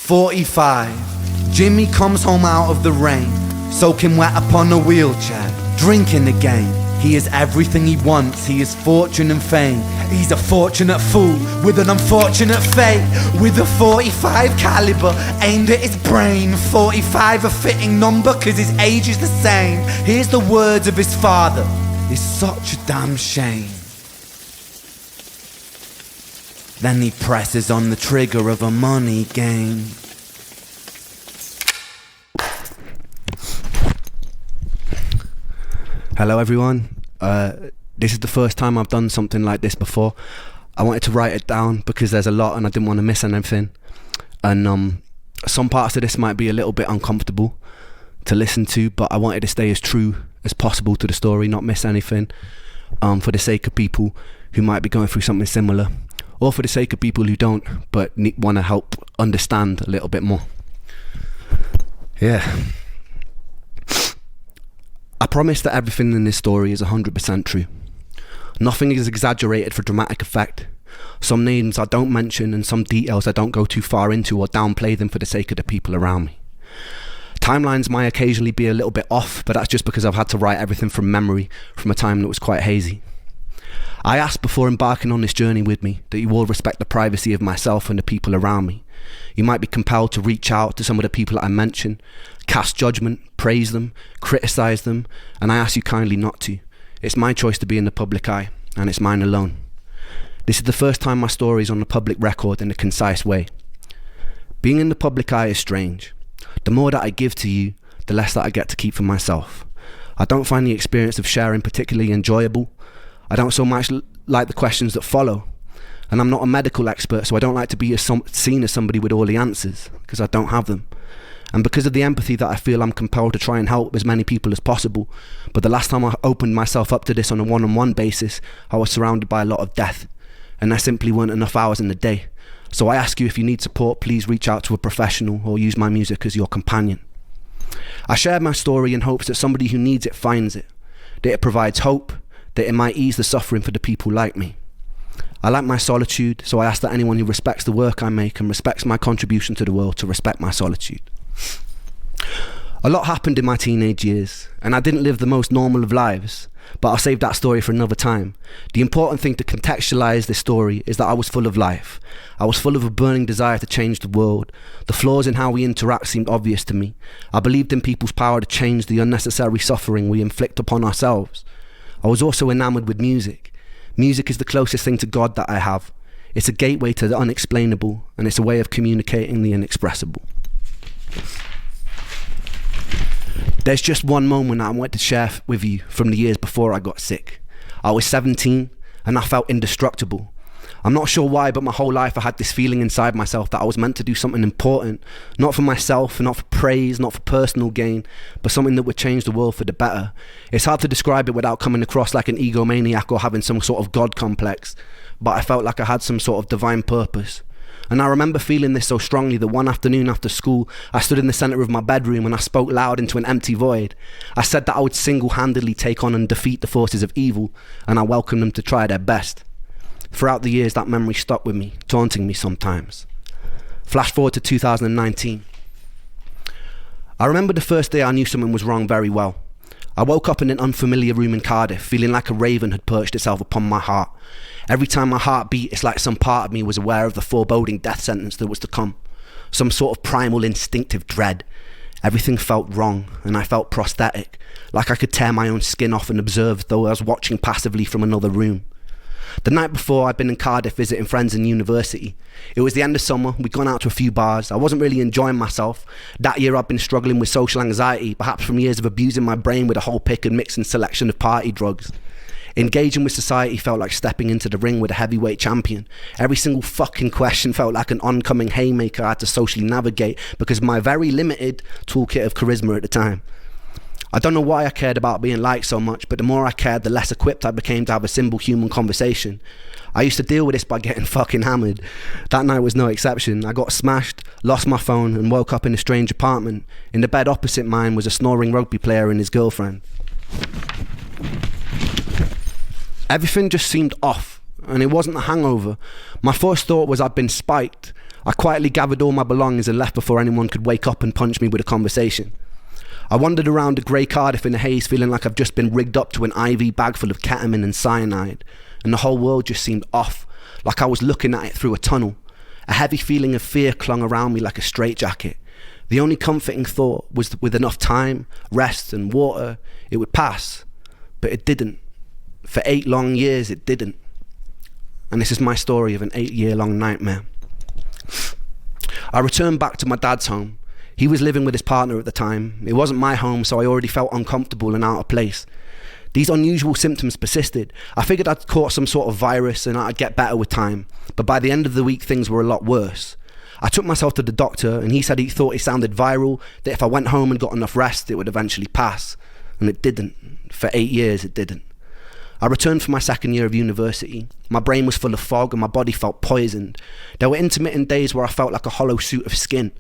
"45. Jimmy comes home out of the rain, soaking wet upon a wheelchair, drinking again. He is everything he wants, he is fortune and fame. He's a fortunate fool with an unfortunate fate. With a 45 caliber aimed at his brain. 45 a fitting number cause his age is the same. Here's the words of his father, it's such a damn shame. Then he presses on the trigger of a money game. Hello everyone. This is the first time I've done something like this before. I wanted to write it down because there's a lot and I didn't want to miss anything. And some parts of this might be a little bit uncomfortable to listen to, but I wanted to stay as true as possible to the story, not miss anything, for the sake of people who might be going through something similar, or for the sake of people who don't but want to help understand a little bit more. Yeah. I promise that everything in this story is 100% true. Nothing is exaggerated for dramatic effect. Some names I don't mention and some details I don't go too far into or downplay them for the sake of the people around me. Timelines might occasionally be a little bit off, but that's just because I've had to write everything from memory from a time that was quite hazy. I asked before embarking on this journey with me that you all respect the privacy of myself and the people around me. You might be compelled to reach out to some of the people that I mention, cast judgment, praise them, criticize them, and I ask you kindly not to. It's my choice to be in the public eye, and it's mine alone. This is the first time my story is on the public record in a concise way. Being in the public eye is strange. The more that I give to you, the less that I get to keep for myself. I don't find the experience of sharing particularly enjoyable. I don't so much like the questions that follow. And I'm not a medical expert, so I don't like to be seen as somebody with all the answers, because I don't have them. And because of the empathy that I feel, I'm compelled to try and help as many people as possible. But the last time I opened myself up to this on a one-on-one basis, I was surrounded by a lot of death. And there simply weren't enough hours in the day. So I ask you, if you need support, please reach out to a professional or use my music as your companion. I share my story in hopes that somebody who needs it finds it, that it provides hope, that it might ease the suffering for the people like me. I like my solitude, so I ask that anyone who respects the work I make and respects my contribution to the world to respect my solitude. A lot happened in my teenage years, and I didn't live the most normal of lives, but I'll save that story for another time. The important thing to contextualize this story is that I was full of life. I was full of a burning desire to change the world. The flaws in how we interact seemed obvious to me. I believed in people's power to change the unnecessary suffering we inflict upon ourselves. I was also enamored with music. Music is the closest thing to God that I have. It's a gateway to the unexplainable, and it's a way of communicating the inexpressible. There's just one moment I want to share with you from the years before I got sick. I was 17 and I felt indestructible. I'm not sure why, but my whole life I had this feeling inside myself that I was meant to do something important, not for myself, not for praise, not for personal gain, but something that would change the world for the better. It's hard to describe it without coming across like an egomaniac or having some sort of God complex, but I felt like I had some sort of divine purpose. And I remember feeling this so strongly that one afternoon after school, I stood in the center of my bedroom and I spoke loud into an empty void. I said that I would single-handedly take on and defeat the forces of evil, and I welcomed them to try their best. Throughout the years, that memory stuck with me, taunting me sometimes. Flash forward to 2019. I remember the first day I knew something was wrong very well. I woke up in an unfamiliar room in Cardiff, feeling like a raven had perched itself upon my heart. Every time my heart beat, it's like some part of me was aware of the foreboding death sentence that was to come. Some sort of primal instinctive dread. Everything felt wrong, and I felt prosthetic, like I could tear my own skin off and observe though I was watching passively from another room. The night before, I'd been in Cardiff visiting friends in university. It was the end of summer, we'd gone out to a few bars. I wasn't really enjoying myself. That year I'd been struggling with social anxiety, perhaps from years of abusing my brain with a whole pick and mix and selection of party drugs. Engaging with society felt like stepping into the ring with a heavyweight champion. Every single fucking question felt like an oncoming haymaker I had to socially navigate because of my very limited toolkit of charisma at the time. I don't know why I cared about being liked so much, but the more I cared, the less equipped I became to have a simple human conversation. I used to deal with this by getting fucking hammered. That night was no exception. I got smashed, lost my phone, and woke up in a strange apartment. In the bed opposite mine was a snoring rugby player and his girlfriend. Everything just seemed off, and it wasn't a hangover. My first thought was I'd been spiked. I quietly gathered all my belongings and left before anyone could wake up and punch me with a conversation. I wandered around the grey Cardiff in the haze, feeling like I've just been rigged up to an IV bag full of ketamine and cyanide, and the whole world just seemed off, like I was looking at it through a tunnel. A heavy feeling of fear clung around me like a straitjacket. The only comforting thought was that with enough time, rest and water, it would pass, but it didn't. For 8 long years, it didn't. And this is my story of an 8-year-long nightmare. I returned back to my dad's home. He was living with his partner at the time. It wasn't my home, so I already felt uncomfortable and out of place. These unusual symptoms persisted. I figured I'd caught some sort of virus and I'd get better with time. But by the end of the week, things were a lot worse. I took myself to the doctor and he said he thought it sounded viral, that if I went home and got enough rest, it would eventually pass. And it didn't. For 8 years, it didn't. I returned for my second year of university. My brain was full of fog and my body felt poisoned. There were intermittent days where I felt like a hollow suit of skin.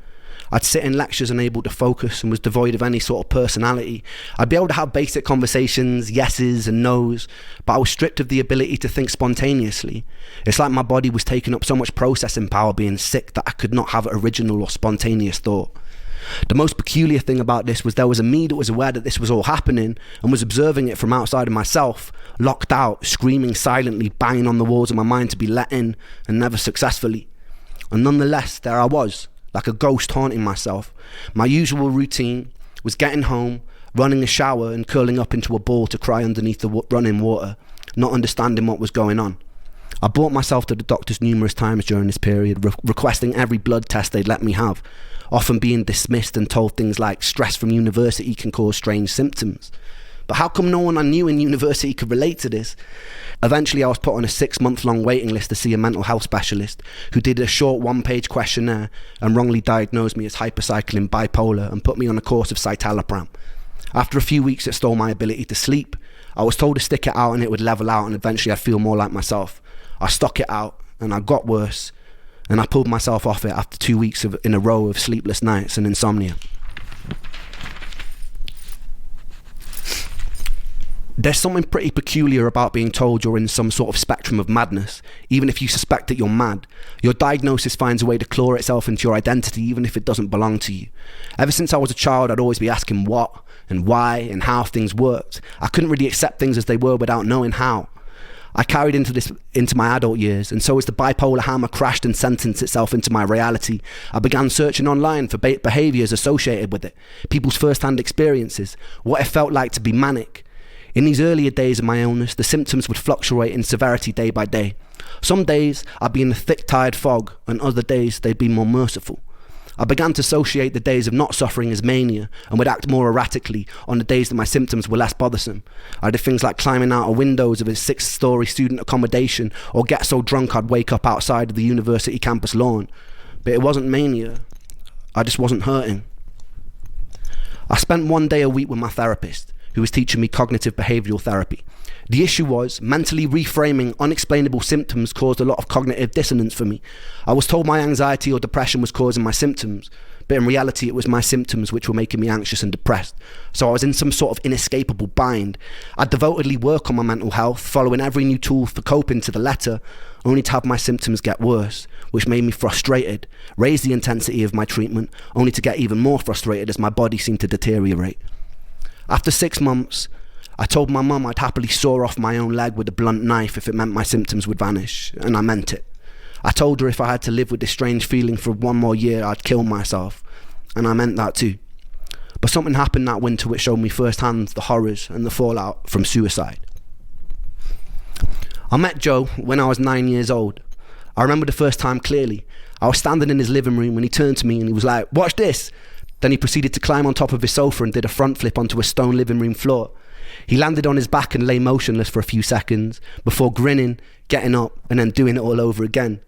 I'd sit in lectures unable to focus and was devoid of any sort of personality. I'd be able to have basic conversations, yeses and nos, but I was stripped of the ability to think spontaneously. It's like my body was taking up so much processing power being sick that I could not have original or spontaneous thought. The most peculiar thing about this was there was a me that was aware that this was all happening and was observing it from outside of myself, locked out, screaming silently, banging on the walls of my mind to be let in, and never successfully. And nonetheless, there I was, like a ghost haunting myself. My usual routine was getting home, running a shower and curling up into a ball to cry underneath the running water, not understanding what was going on. I brought myself to the doctors numerous times during this period, requesting every blood test they'd let me have, often being dismissed and told things like stress from university can cause strange symptoms. But how come no one I knew in university could relate to this? Eventually I was put on a 6-month-long waiting list to see a mental health specialist who did a short 1-page questionnaire and wrongly diagnosed me as hypercycling bipolar and put me on a course of citalopram. After a few weeks it stole my ability to sleep. I was told to stick it out and it would level out and eventually I'd feel more like myself. I stuck it out and I got worse, and I pulled myself off it after 2 weeks in a row of sleepless nights and insomnia. There's something pretty peculiar about being told you're in some sort of spectrum of madness. Even if you suspect that you're mad, your diagnosis finds a way to claw itself into your identity even if it doesn't belong to you. Ever since I was a child, I'd always be asking what and why and how things worked. I couldn't really accept things as they were without knowing how. I carried into my adult years, and so as the bipolar hammer crashed and sentenced itself into my reality, I began searching online for behaviours associated with it, people's first-hand experiences, what it felt like to be manic. In these earlier days of my illness, the symptoms would fluctuate in severity day by day. Some days I'd be in a thick, tired fog, and other days they'd be more merciful. I began to associate the days of not suffering as mania and would act more erratically on the days that my symptoms were less bothersome. I did things like climbing out of windows of a 6-story student accommodation or get so drunk I'd wake up outside of the university campus lawn. But it wasn't mania. I just wasn't hurting. I spent 1 day a week with my therapist, who was teaching me cognitive behavioural therapy. The issue was, mentally reframing unexplainable symptoms caused a lot of cognitive dissonance for me. I was told my anxiety or depression was causing my symptoms, but in reality it was my symptoms which were making me anxious and depressed. So I was in some sort of inescapable bind. I'd devotedly work on my mental health, following every new tool for coping to the letter, only to have my symptoms get worse, which made me frustrated, raise the intensity of my treatment, only to get even more frustrated as my body seemed to deteriorate. After 6 months, I told my mum I'd happily saw off my own leg with a blunt knife if it meant my symptoms would vanish, and I meant it. I told her if I had to live with this strange feeling for 1 more year, I'd kill myself, and I meant that too. But something happened that winter which showed me firsthand the horrors and the fallout from suicide. I met Joe when I was 9 years old. I remember the first time clearly. I was standing in his living room when he turned to me and he was like, "Watch this." Then he proceeded to climb on top of his sofa and did a front flip onto a stone living room floor. He landed on his back and lay motionless for a few seconds before grinning, getting up, and then doing it all over again.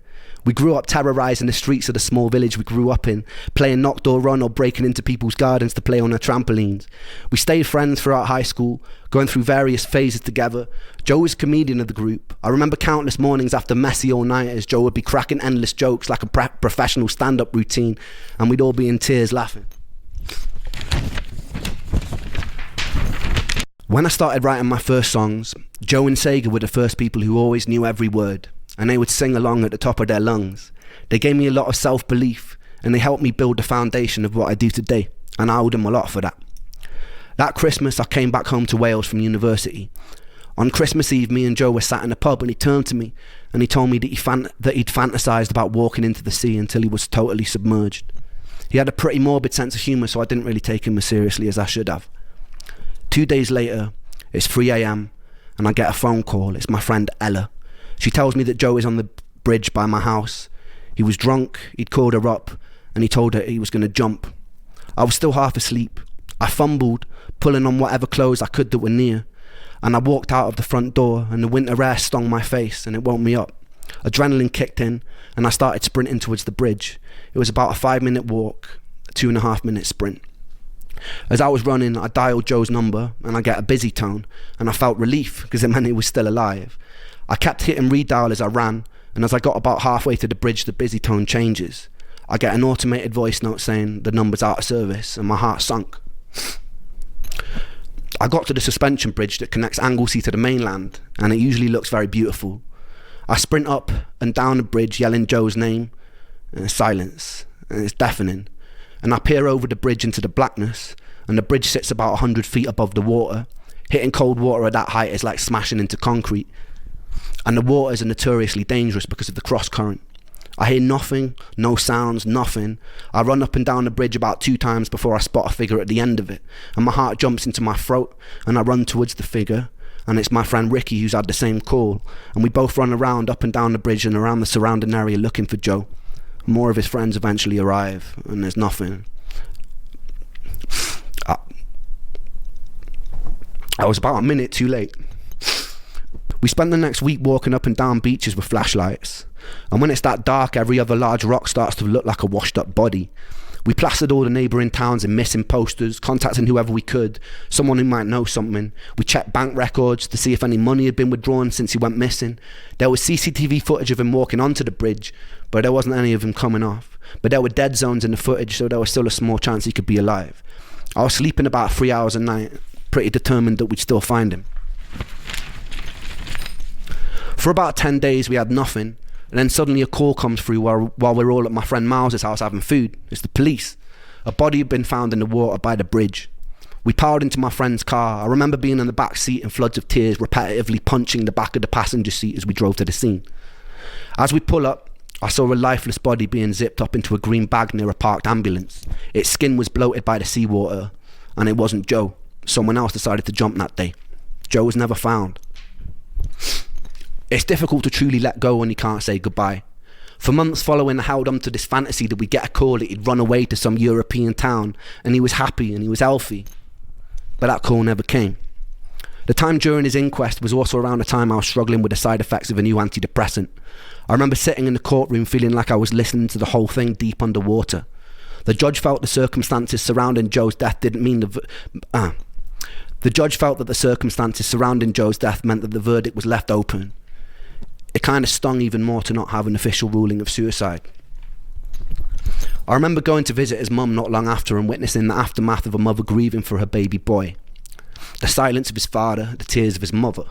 We grew up terrorising the streets of the small village we grew up in, playing knock door run or breaking into people's gardens to play on their trampolines. We stayed friends throughout high school, going through various phases together. Joe was comedian of the group. I remember countless mornings after messy all-nighters, Joe would be cracking endless jokes like a professional stand-up routine, and we'd all be in tears laughing. When I started writing my first songs, Joe and Sega were the first people who always knew every word, and they would sing along at the top of their lungs. They gave me a lot of self-belief, and they helped me build the foundation of what I do today, and I owe them a lot for that. That Christmas, I came back home to Wales from university. On Christmas Eve, me and Joe were sat in a pub, and he turned to me, and he told me that he'd fantasised about walking into the sea until he was totally submerged. He had a pretty morbid sense of humour, so I didn't really take him as seriously as I should have. 2 days later, it's 3 a.m, and I get a phone call. It's my friend Ella. She tells me that Joe is on the bridge by my house. He was drunk, he'd called her up, and he told her he was going to jump. I was still half asleep. I fumbled, pulling on whatever clothes I could that were near, and I walked out of the front door, and the winter air stung my face, and it woke me up. Adrenaline kicked in, and I started sprinting towards the bridge. It was about a 5-minute walk, a 2.5-minute sprint. As I was running, I dialed Joe's number, and I get a busy tone, and I felt relief because it meant he was still alive. I kept hitting redial as I ran, and as I got about halfway to the bridge, the busy tone changes. I get an automated voice note saying the number's out of service, and my heart sunk. I got to the suspension bridge that connects Anglesey to the mainland, and it usually looks very beautiful. I sprint up and down the bridge yelling Joe's name, and there's silence, and it's deafening. And I peer over the bridge into the blackness, and the bridge sits about 100 feet above the water. Hitting cold water at that height is like smashing into concrete. And the waters are notoriously dangerous because of the cross current. I hear nothing, no sounds, nothing. I run up and down the bridge about 2 times before I spot a figure at the end of it, and my heart jumps into my throat, and I run towards the figure, and it's my friend Ricky who's had the same call, and we both run around up and down the bridge and around the surrounding area looking for Joe. More of his friends eventually arrive, and there's nothing. I was about a minute too late. We spent the next week walking up and down beaches with flashlights, and when it's that dark, every other large rock starts to look like a washed up body. We plastered all the neighbouring towns in missing posters, contacting whoever we could, someone who might know something. We checked bank records to see if any money had been withdrawn since he went missing. There was CCTV footage of him walking onto the bridge, but there wasn't any of him coming off. But there were dead zones in the footage, so there was still a small chance he could be alive. I was sleeping about 3 hours a night, pretty determined that we'd still find him. For about 10 days we had nothing, and then suddenly a call comes through while we're all at my friend Miles's house having food. It's the police. A body had been found in the water by the bridge. We piled into my friend's car. I remember being in the back seat in floods of tears, repetitively punching the back of the passenger seat as we drove to the scene. As we pull up, I saw a lifeless body being zipped up into a green bag near a parked ambulance. Its skin was bloated by the seawater, and it wasn't Joe. Someone else decided to jump that day. Joe was never found. It's difficult to truly let go when you can't say goodbye. For months following, I held on to this fantasy that we'd get a call that he'd run away to some European town and he was happy and he was healthy. But that call never came. The time during his inquest was also around the time I was struggling with the side effects of a new antidepressant. I remember sitting in the courtroom feeling like I was listening to the whole thing deep underwater. The judge felt the circumstances surrounding Joe's death didn't mean The judge felt that the circumstances surrounding Joe's death meant that the verdict was left open. It kind of stung even more to not have an official ruling of suicide. I remember going to visit his mum not long after and witnessing the aftermath of a mother grieving for her baby boy. The silence of his father, the tears of his mother.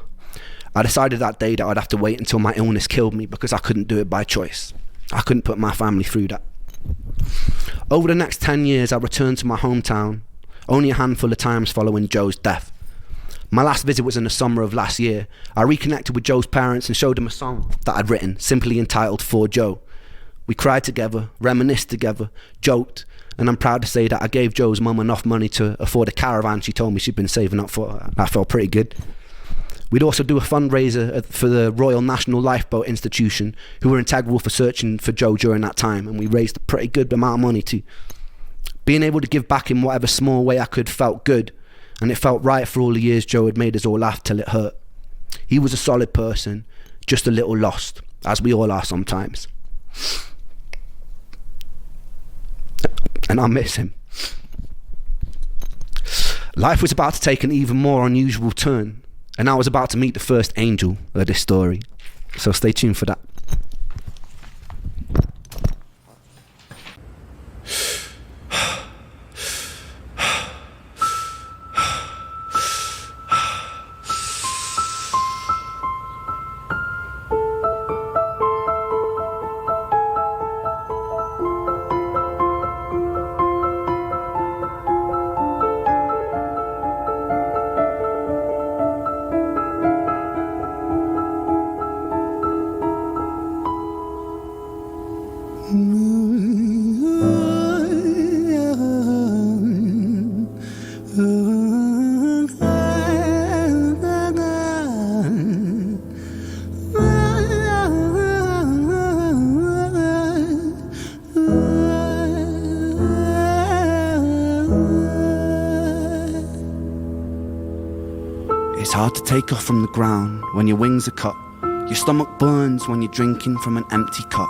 I decided that day that I'd have to wait until my illness killed me because I couldn't do it by choice. I couldn't put my family through that. Over the next 10 years, I returned to my hometown, only a handful of times following Joe's death. My last visit was in the summer of last year. I reconnected with Joe's parents and showed them a song that I'd written, simply entitled For Joe. We cried together, reminisced together, joked, and I'm proud to say that I gave Joe's mum enough money to afford a caravan she told me she'd been saving up for. That felt pretty good. We'd also do a fundraiser for the Royal National Lifeboat Institution, who were integral for searching for Joe during that time, and we raised a pretty good amount of money too. Being able to give back in whatever small way I could felt good, and it felt right for all the years Joe had made us all laugh till it hurt. He was a solid person, just a little lost, as we all are sometimes. And I miss him. Life was about to take an even more unusual turn, and I was about to meet the first angel of this story. So stay tuned for that. It's hard to take off from the ground when your wings are cut. Your stomach burns when you're drinking from an empty cup.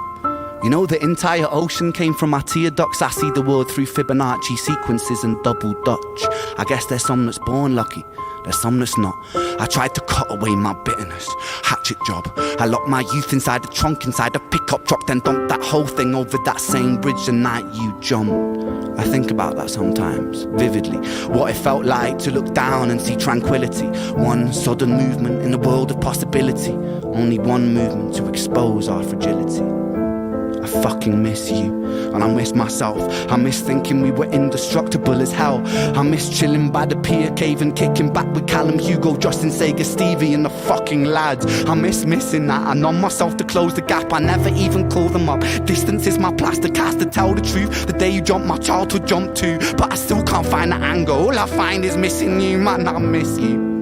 You know the entire ocean came from my tear ducts. I see the world through Fibonacci sequences and double Dutch. I guess there's some that's born lucky, there's some that's not. I tried to cut away my bitterness, hatchet job. I locked my youth inside the trunk, inside a pickup truck, then dumped that whole thing over that same bridge the night you jumped. I think about that sometimes, vividly. What it felt like to look down and see tranquility. One sudden movement in a world of possibility. Only one movement to expose our fragility. I fucking miss you, and I miss myself. I miss thinking we were indestructible as hell. I miss chilling by the pier cave and kicking back with Callum, Hugo, Justin, Sega, Stevie and the fucking lads. I miss missing that. I numb myself to close the gap. I never even call them up. Distance is my plaster cast to tell the truth. The day you jumped, my childhood jumped too. But I still can't find the anger. All I find is missing you, man, I miss you.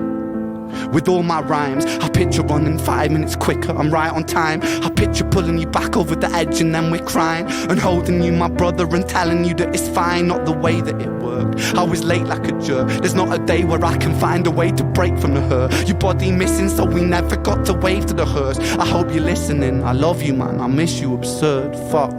With all my rhymes, I picture running 5 minutes quicker, I'm right on time. I picture pulling you back over the edge and then we're crying, and holding you, my brother, and telling you that it's fine, not the way that it worked. I was late like a jerk, there's not a day where I can find a way to break from the hurt. Your body missing, so we never got to wave to the hearse. I hope you're listening, I love you, man, I miss you, absurd, fuck.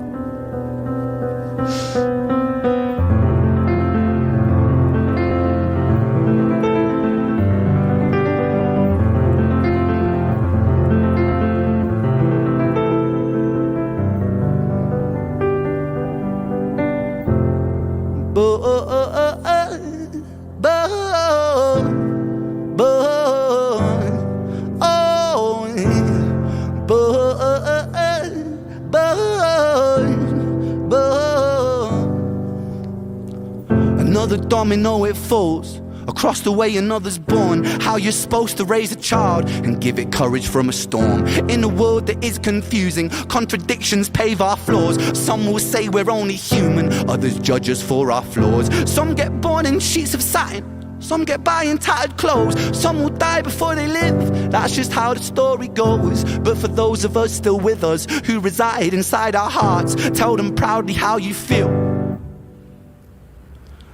Another domino, it falls. Across the way another's born. How you're supposed to raise a child and give it courage from a storm. In a world that is confusing, contradictions pave our flaws. Some will say we're only human, others judge us for our flaws. Some get born in sheets of satin, some get by in tattered clothes. Some will die before they live, that's just how the story goes. But for those of us still with us, who reside inside our hearts, tell them proudly how you feel.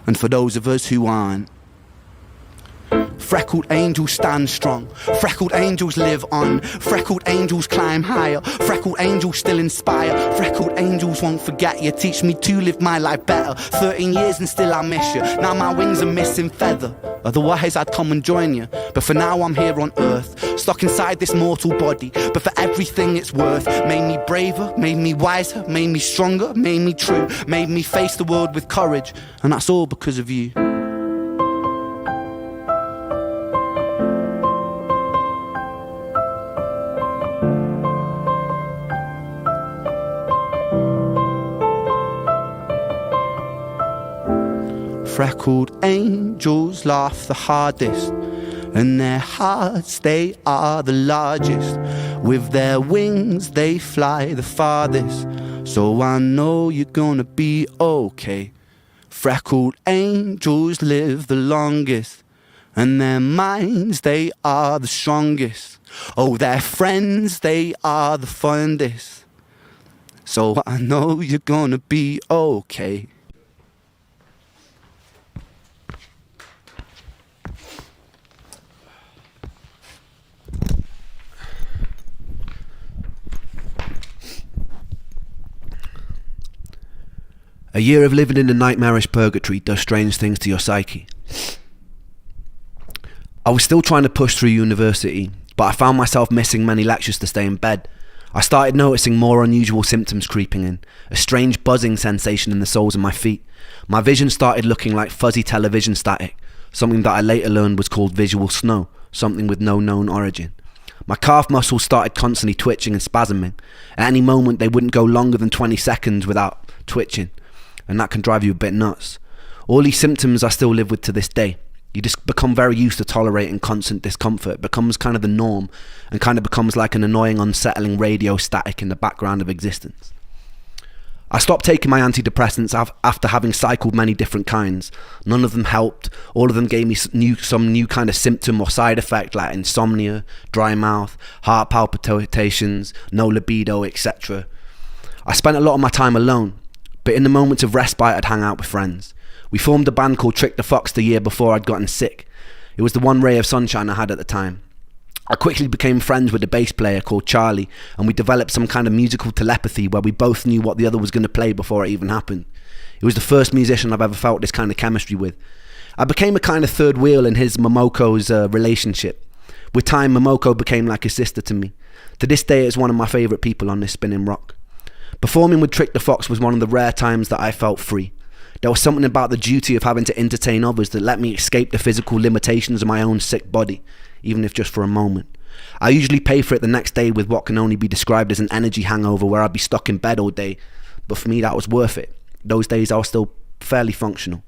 And for those of us who aren't, freckled angels stand strong, freckled angels live on, freckled angels climb higher, freckled angels still inspire, freckled angels won't forget you, teach me to live my life better. 13 years and still I miss you, now my wings are missing feather, otherwise I'd come and join you. But for now I'm here on earth, stuck inside this mortal body, but for everything it's worth. Made me braver, made me wiser, made me stronger, made me true, made me face the world with courage, and that's all because of you. Freckled angels laugh the hardest, and their hearts, they are the largest. With their wings, they fly the farthest. So I know you're gonna be okay. Freckled angels live the longest. And their minds, they are the strongest. Oh, their friends, they are the fondest. So I know you're gonna be okay. A year of living in a nightmarish purgatory does strange things to your psyche. I was still trying to push through university, but I found myself missing many lectures to stay in bed. I started noticing more unusual symptoms creeping in, a strange buzzing sensation in the soles of my feet. My vision started looking like fuzzy television static, something that I later learned was called visual snow, something with no known origin. My calf muscles started constantly twitching and spasming. At any moment they wouldn't go longer than 20 seconds without twitching, and that can drive you a bit nuts. All these symptoms I still live with to this day. You just become very used to tolerating constant discomfort. It becomes kind of the norm and kind of becomes like an annoying, unsettling radio static in the background of existence. I stopped taking my antidepressants after having cycled many different kinds. None of them helped. All of them gave me some new kind of symptom or side effect like insomnia, dry mouth, heart palpitations, no libido, etc. I spent a lot of my time alone, but in the moments of respite I'd hang out with friends. We formed a band called Trick the Fox the year before I'd gotten sick. It was the one ray of sunshine I had at the time. I quickly became friends with a bass player called Charlie, and we developed some kind of musical telepathy where we both knew what the other was going to play before it even happened. It was the first musician I've ever felt this kind of chemistry with. I became a kind of third wheel in his Momoko's relationship. With time, Momoko became like a sister to me. To this day, it's one of my favourite people on this spinning rock. Performing with Trick the Fox was one of the rare times that I felt free. There was something about the duty of having to entertain others that let me escape the physical limitations of my own sick body, even if just for a moment. I usually pay for it the next day with what can only be described as an energy hangover where I'd be stuck in bed all day, but for me that was worth it. Those days I was still fairly functional.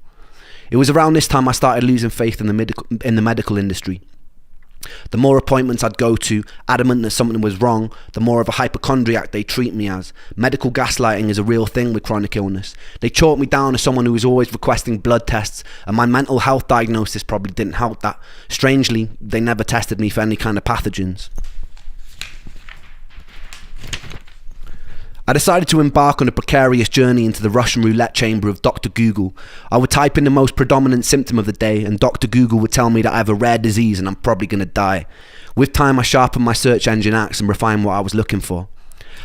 It was around this time I started losing faith in the medical industry. The more appointments I'd go to, adamant that something was wrong, the more of a hypochondriac they treat me as. Medical gaslighting is a real thing with chronic illness. They chalked me down as someone who was always requesting blood tests, and my mental health diagnosis probably didn't help that. Strangely, they never tested me for any kind of pathogens. I decided to embark on a precarious journey into the Russian roulette chamber of Dr. Google. I would type in the most predominant symptom of the day, and Dr. Google would tell me that I have a rare disease and I'm probably going to die. With time, I sharpened my search engine axe and refined what I was looking for.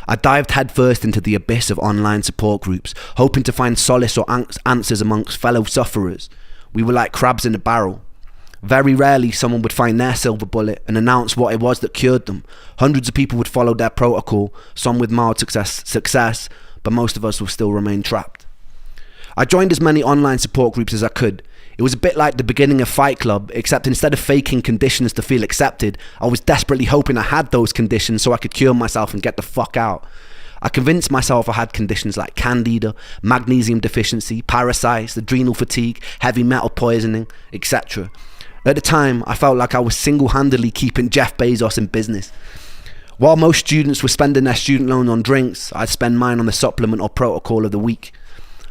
I dived headfirst into the abyss of online support groups, hoping to find solace or answers amongst fellow sufferers. We were like crabs in a barrel. Very rarely someone would find their silver bullet and announce what it was that cured them. Hundreds of people would follow their protocol, some with mild success, but most of us will still remain trapped. I joined as many online support groups as I could. It was a bit like the beginning of Fight Club, except instead of faking conditions to feel accepted, I was desperately hoping I had those conditions so I could cure myself and get the fuck out. I convinced myself I had conditions like candida, magnesium deficiency, parasites, adrenal fatigue, heavy metal poisoning, etc. At the time, I felt like I was single-handedly keeping Jeff Bezos in business. While most students were spending their student loan on drinks, I'd spend mine on the supplement or protocol of the week.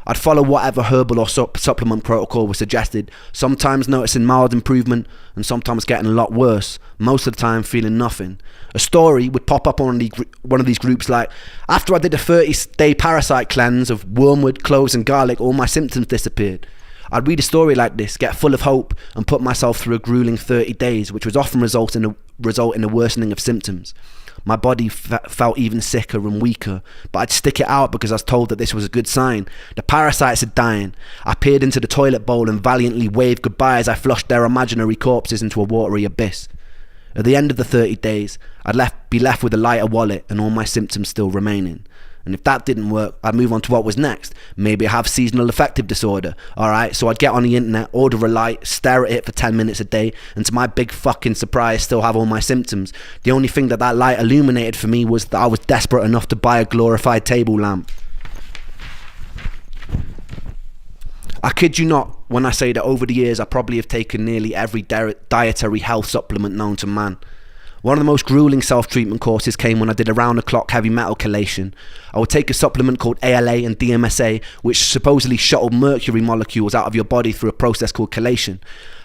I'd follow whatever herbal or supplement protocol was suggested, sometimes noticing mild improvement and sometimes getting a lot worse, most of the time feeling nothing. A story would pop up on one of these groups like, after I did a 30-day parasite cleanse of wormwood, cloves and garlic, all my symptoms disappeared. I'd read a story like this, get full of hope, and put myself through a grueling 30 days, which would often result in a worsening of symptoms. My body felt even sicker and weaker, but I'd stick it out because I was told that this was a good sign. The parasites are dying. I peered into the toilet bowl and valiantly waved goodbye as I flushed their imaginary corpses into a watery abyss. At the end of the 30 days, I'd be left with a lighter wallet and all my symptoms still remaining. And if that didn't work, I'd move on to what was next. Maybe I have seasonal affective disorder. Alright, so I'd get on the internet, order a light, stare at it for 10 minutes a day, and to my big fucking surprise, still have all my symptoms. The only thing that light illuminated for me was that I was desperate enough to buy a glorified table lamp. I kid you not when I say that over the years I probably have taken nearly every dietary health supplement known to man. One of the most grueling self-treatment courses came when I did a round-the-clock heavy metal chelation. I would take a supplement called ALA and DMSA, which supposedly shuttled mercury molecules out of your body through a process called chelation.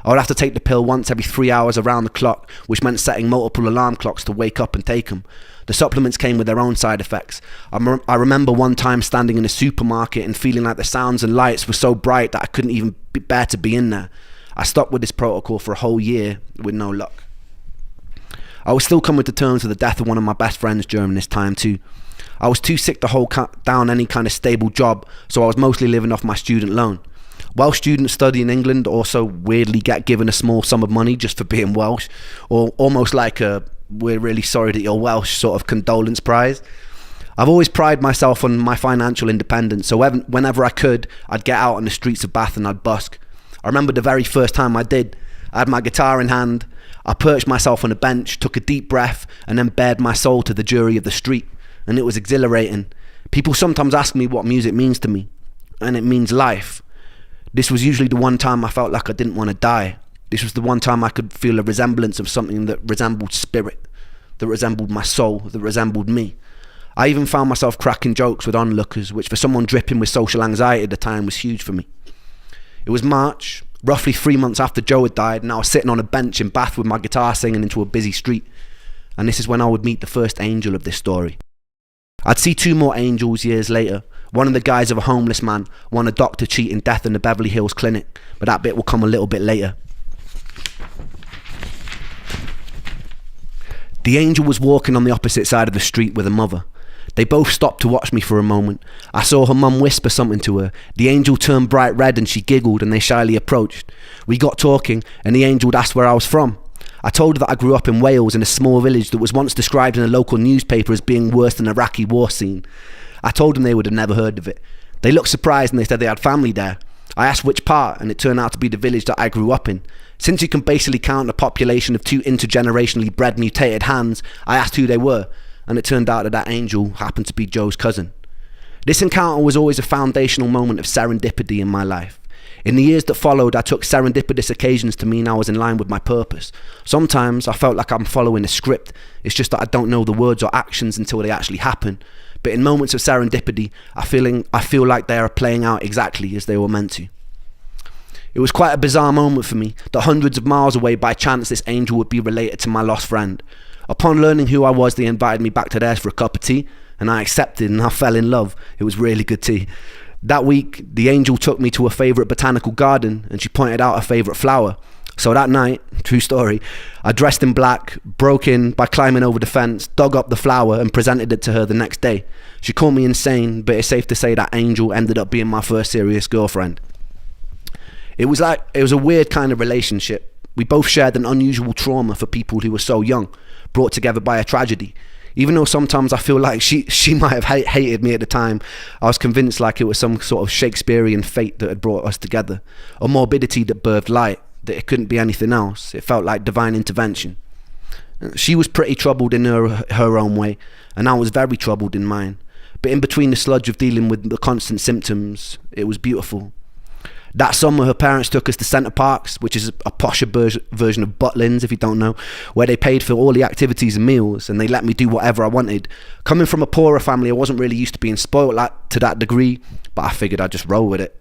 I would have to take the pill once every 3 hours around the clock, which meant setting multiple alarm clocks to wake up and take them. The supplements came with their own side effects. I remember one time standing in a supermarket and feeling like the sounds and lights were so bright that I couldn't even bear to be in there. I stopped with this protocol for a whole year with no luck. I was still coming to terms with the death of one of my best friends during this time too. I was too sick to hold down any kind of stable job, so I was mostly living off my student loan. Welsh students study in England also weirdly get given a small sum of money just for being Welsh, or almost like a "we're really sorry that you're Welsh" sort of condolence prize. I've always prided myself on my financial independence, so whenever I could, I'd get out on the streets of Bath and I'd busk. I remember the very first time I did. I had my guitar in hand, I perched myself on a bench, took a deep breath, and then bared my soul to the jury of the street, and it was exhilarating. People sometimes ask me what music means to me, and it means life. This was usually the one time I felt like I didn't want to die. This was the one time I could feel a resemblance of something that resembled spirit, that resembled my soul, that resembled me. I even found myself cracking jokes with onlookers, which for someone dripping with social anxiety at the time was huge for me. It was March, roughly 3 months after Joe had died, and I was sitting on a bench in Bath with my guitar singing into a busy street. And this is when I would meet the first angel of this story. I'd see 2 more angels years later, one in the guise of a homeless man, one a doctor cheating death in the Beverly Hills clinic, but that bit will come a little bit later. The angel was walking on the opposite side of the street with a mother. They both stopped to watch me for a moment. I saw her mum whisper something to her. The angel turned bright red and she giggled and they shyly approached. We got talking and the angel asked where I was from. I told her that I grew up in Wales in a small village that was once described in a local newspaper as being worse than an Iraqi war scene. I told them they would have never heard of it. They looked surprised and they said they had family there. I asked which part and it turned out to be the village that I grew up in. Since you can basically count a population of 2 intergenerationally bred mutated hands, I asked who they were, and it turned out that angel happened to be Joe's cousin. This encounter was always a foundational moment of serendipity in my life. In the years that followed, I took serendipitous occasions to mean I was in line with my purpose. Sometimes I felt like I'm following a script. It's just that I don't know the words or actions until they actually happen. But in moments of serendipity, I feel like they are playing out exactly as they were meant to. It was quite a bizarre moment for me that hundreds of miles away by chance this angel would be related to my lost friend. Upon learning who I was, they invited me back to theirs for a cup of tea, and I accepted and I fell in love. It was really good tea. That week, the angel took me to a favourite botanical garden and she pointed out a favourite flower. So that night, true story, I dressed in black, broke in by climbing over the fence, dug up the flower and presented it to her the next day. She called me insane, but it's safe to say that angel ended up being my first serious girlfriend. It was a weird kind of relationship. We both shared an unusual trauma for people who were so young, brought together by a tragedy. Even though sometimes I feel like she might have hated me at the time, I was convinced like it was some sort of Shakespearean fate that had brought us together. A morbidity that birthed light, that it couldn't be anything else. It felt like divine intervention. She was pretty troubled in her own way, and I was very troubled in mine. But in between the sludge of dealing with the constant symptoms, it was beautiful. That summer, her parents took us to Centre Parks, which is a posher version of Butlins, if you don't know, where they paid for all the activities and meals, and they let me do whatever I wanted. Coming from a poorer family, I wasn't really used to being spoiled to that degree, but I figured I'd just roll with it.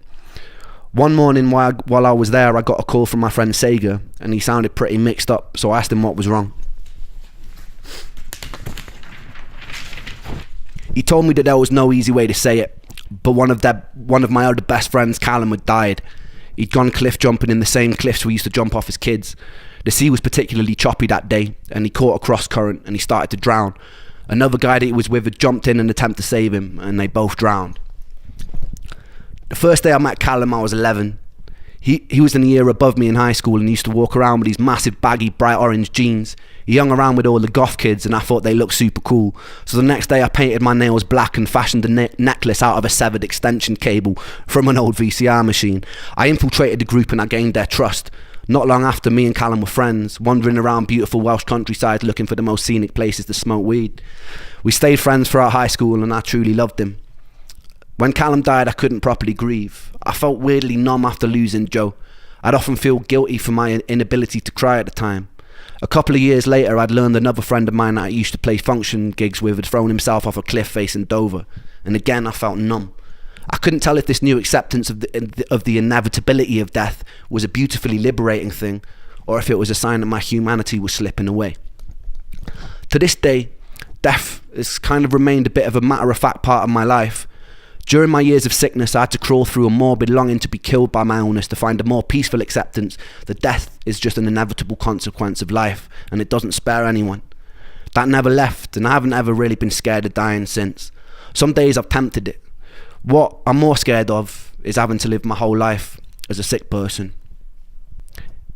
One morning while I was there, I got a call from my friend Sega, and he sounded pretty mixed up, so I asked him what was wrong. He told me that there was no easy way to say it, but one of my other best friends, Callum, had died. He'd gone cliff jumping in the same cliffs we used to jump off as kids. The sea was particularly choppy that day, and he caught a cross current and he started to drown. Another guy that he was with had jumped in an attempt to save him, and they both drowned. The first day I met Callum, I was 11. He was in a year above me in high school and used to walk around with these massive baggy bright orange jeans. He hung around with all the goth kids and I thought they looked super cool. So the next day I painted my nails black and fashioned a necklace out of a severed extension cable from an old VCR machine. I infiltrated the group and I gained their trust. Not long after, me and Callum were friends, wandering around beautiful Welsh countryside looking for the most scenic places to smoke weed. We stayed friends throughout high school and I truly loved him. When Callum died, I couldn't properly grieve. I felt weirdly numb after losing Joe. I'd often feel guilty for my inability to cry at the time. A couple of years later, I'd learned another friend of mine that I used to play function gigs with had thrown himself off a cliff face in Dover, and again I felt numb. I couldn't tell if this new acceptance of the inevitability of death was a beautifully liberating thing, or if it was a sign that my humanity was slipping away. To this day, death has kind of remained a bit of a matter-of-fact part of my life. During my years of sickness, I had to crawl through a morbid longing to be killed by my illness to find a more peaceful acceptance that death is just an inevitable consequence of life, and it doesn't spare anyone. That never left, and I haven't ever really been scared of dying since. Some days I've tempted it. What I'm more scared of is having to live my whole life as a sick person.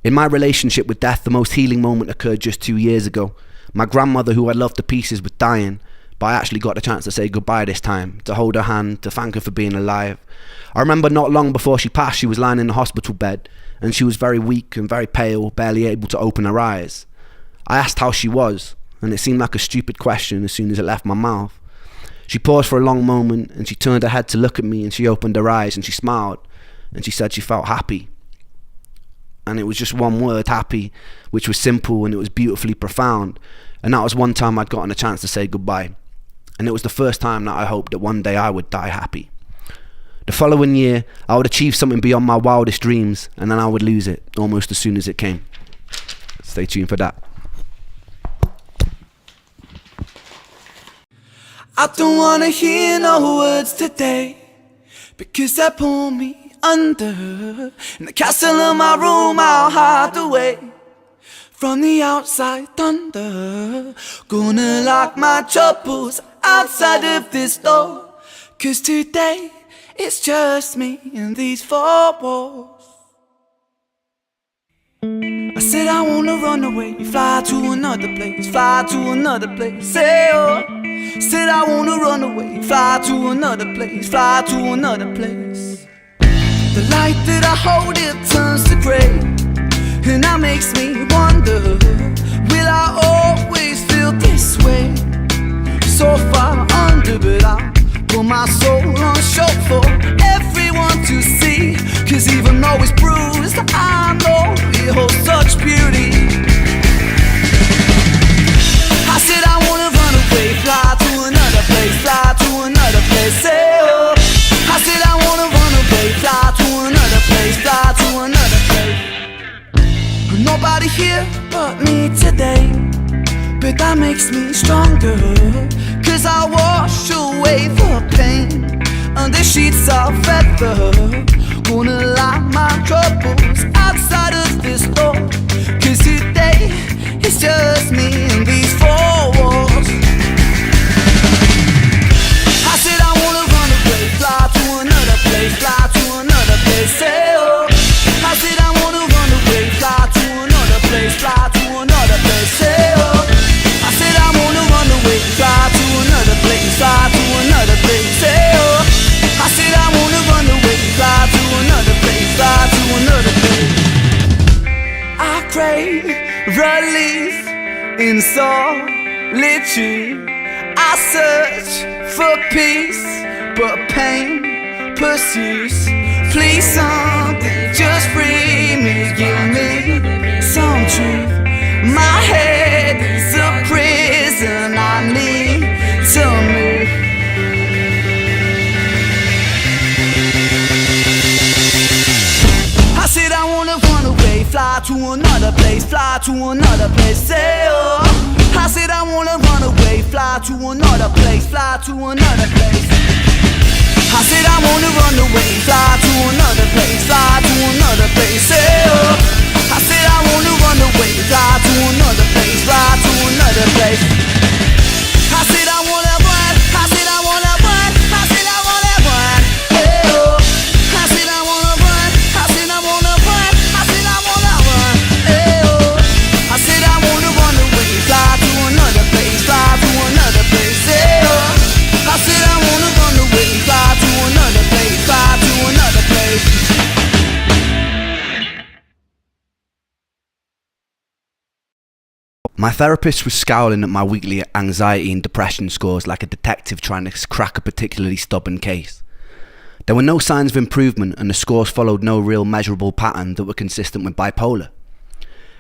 In my relationship with death, the most healing moment occurred just 2 years ago. My grandmother, who I loved to pieces, was dying, but I actually got the chance to say goodbye this time, to hold her hand, to thank her for being alive. I remember not long before she passed, she was lying in the hospital bed, and she was very weak and very pale, barely able to open her eyes. I asked how she was, and it seemed like a stupid question as soon as it left my mouth. She paused for a long moment, and she turned her head to look at me, and she opened her eyes, and she smiled, and she said she felt happy. And it was just one word, happy, which was simple and it was beautifully profound. And that was one time I'd gotten a chance to say goodbye. And it was the first time that I hoped that one day I would die happy. The following year, I would achieve something beyond my wildest dreams, and then I would lose it almost as soon as it came. Stay tuned for that. I don't wanna hear no words today, because they pull me under. In the castle of my room I'll hide away from the outside thunder. Gonna lock my troubles outside of this door, 'cause today it's just me and these four walls. I said I wanna run away, fly to another place, fly to another place, say oh. Said I wanna run away, fly to another place, fly to another place. The light that I hold, it turns to grey, and that makes me wonder, will I always feel this way? So far under, but I put my soul on show for everyone to see, 'cause even though it's bruised, I know it holds such beauty. I said I wanna run away, fly to another place, fly to another place, say oh. I said I wanna run away, fly to another place, fly to another place. Nobody here but me today, but that makes me stronger, 'cause I wash away the pain under sheets of feather. Gonna lock my troubles outside of this door, 'cause today it's just me and these four walls. I said I wanna run away, fly to another place, fly to another place, say oh. I said I wanna run away, fly to another place, fly to another place, say oh. I said I wanna run away, fly to another place, fly to another place, say oh. I said I wanna run away, fly to another place, fly to another place. I crave relief in solitude. I search for peace, but pain pursues. Please something, just free me, give me some truth. My head is a prison, I need to move. I said I wanna run away, fly to another place, fly to another place, say oh. I said I wanna run away, fly to another place, fly to another place. I said I wanna run away, fly to another place, fly to another place, say oh. I said I wanna run away, fly to another place, fly to another place. I said I wanna run, I said I wanna run, I said I wanna run, hey oh. I said I wanna run, I said I wanna run, I said I wanna run, hey oh. I said I wanna run away, fly to another place, fly to another place, hey oh. I said I wanna run away, fly to another place, fly to another place. My therapist was scowling at my weekly anxiety and depression scores like a detective trying to crack a particularly stubborn case. There were no signs of improvement, and the scores followed no real measurable pattern that were consistent with bipolar.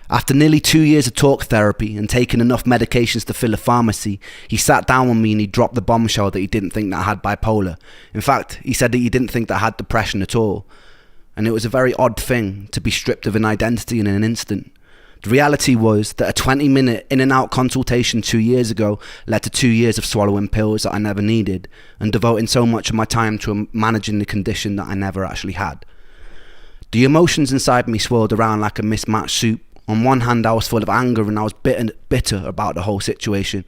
After nearly 2 years of talk therapy and taking enough medications to fill a pharmacy, he sat down with me and he dropped the bombshell that he didn't think that I had bipolar. In fact, he said that he didn't think that I had depression at all. And it was a very odd thing to be stripped of an identity in an instant. The reality was that a 20-minute in and out consultation 2 years ago led to 2 years of swallowing pills that I never needed and devoting so much of my time to managing the condition that I never actually had. The emotions inside me swirled around like a mismatched soup. On one hand, I was full of anger and I was bitter about the whole situation,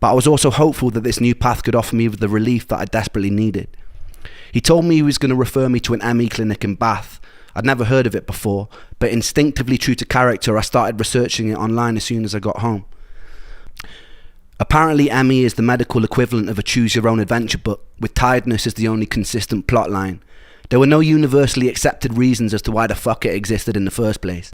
but I was also hopeful that this new path could offer me the relief that I desperately needed. He told me he was going to refer me to an ME clinic in Bath. I'd never heard of it before, but instinctively true to character, I started researching it online as soon as I got home. Apparently, ME is the medical equivalent of a choose-your-own-adventure book, with tiredness as the only consistent plotline. There were no universally accepted reasons as to why the fuck it existed in the first place.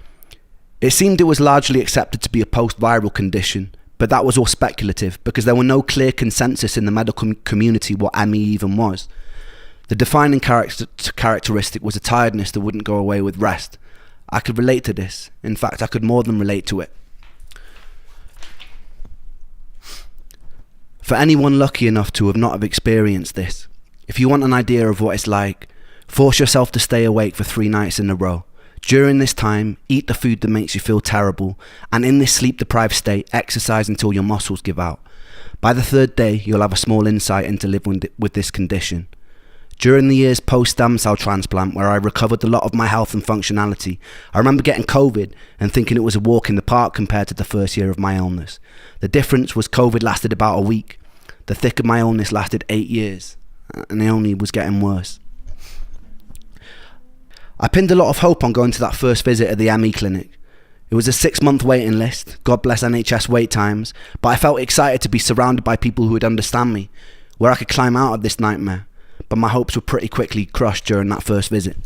It seemed it was largely accepted to be a post-viral condition, but that was all speculative because there were no clear consensus in the medical community what ME even was. The defining characteristic was a tiredness that wouldn't go away with rest. I could relate to this. In fact, I could more than relate to it. For anyone lucky enough to have not have experienced this, if you want an idea of what it's like, force yourself to stay awake for 3 nights in a row. During this time, eat the food that makes you feel terrible, and in this sleep-deprived state, exercise until your muscles give out. By the 3rd day, you'll have a small insight into living with this condition. During the years post-stem cell transplant, where I recovered a lot of my health and functionality, I remember getting COVID and thinking it was a walk in the park compared to the first year of my illness. The difference was COVID lasted about a week. The thick of my illness lasted 8 years, and it only was getting worse. I pinned a lot of hope on going to that first visit at the ME clinic. It was a 6-month waiting list, God bless NHS wait times, but I felt excited to be surrounded by people who would understand me, where I could climb out of this nightmare, but my hopes were pretty quickly crushed during that first visit.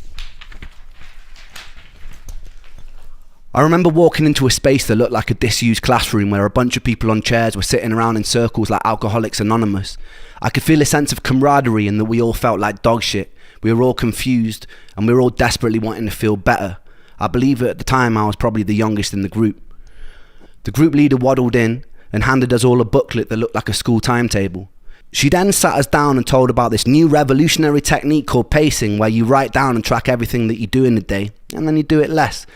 I remember walking into a space that looked like a disused classroom where a bunch of people on chairs were sitting around in circles like Alcoholics Anonymous. I could feel a sense of camaraderie and that we all felt like dog shit. We were all confused and we were all desperately wanting to feel better. I believe at the time I was probably the youngest in the group. The group leader waddled in and handed us all a booklet that looked like a school timetable. She then sat us down and told about this new revolutionary technique called pacing, where you write down and track everything that you do in a day and then you do it less.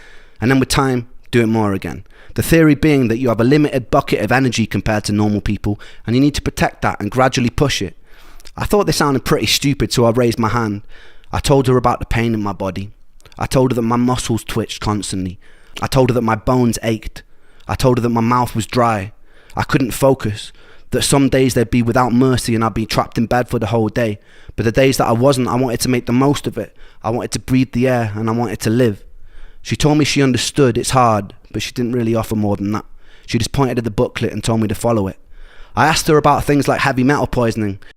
And then with time, do it more again. The theory being that you have a limited bucket of energy compared to normal people and you need to protect that and gradually push it. I thought this sounded pretty stupid, so I raised my hand. I told her about the pain in my body. I told her that my muscles twitched constantly. I told her that my bones ached. I told her that my mouth was dry. I couldn't focus. That some days they'd be without mercy and I'd be trapped in bed for the whole day. But the days that I wasn't, I wanted to make the most of it. I wanted to breathe the air and I wanted to live. She told me she understood it's hard, but she didn't really offer more than that. She just pointed at the booklet and told me to follow it. I asked her about things like heavy metal poisoning,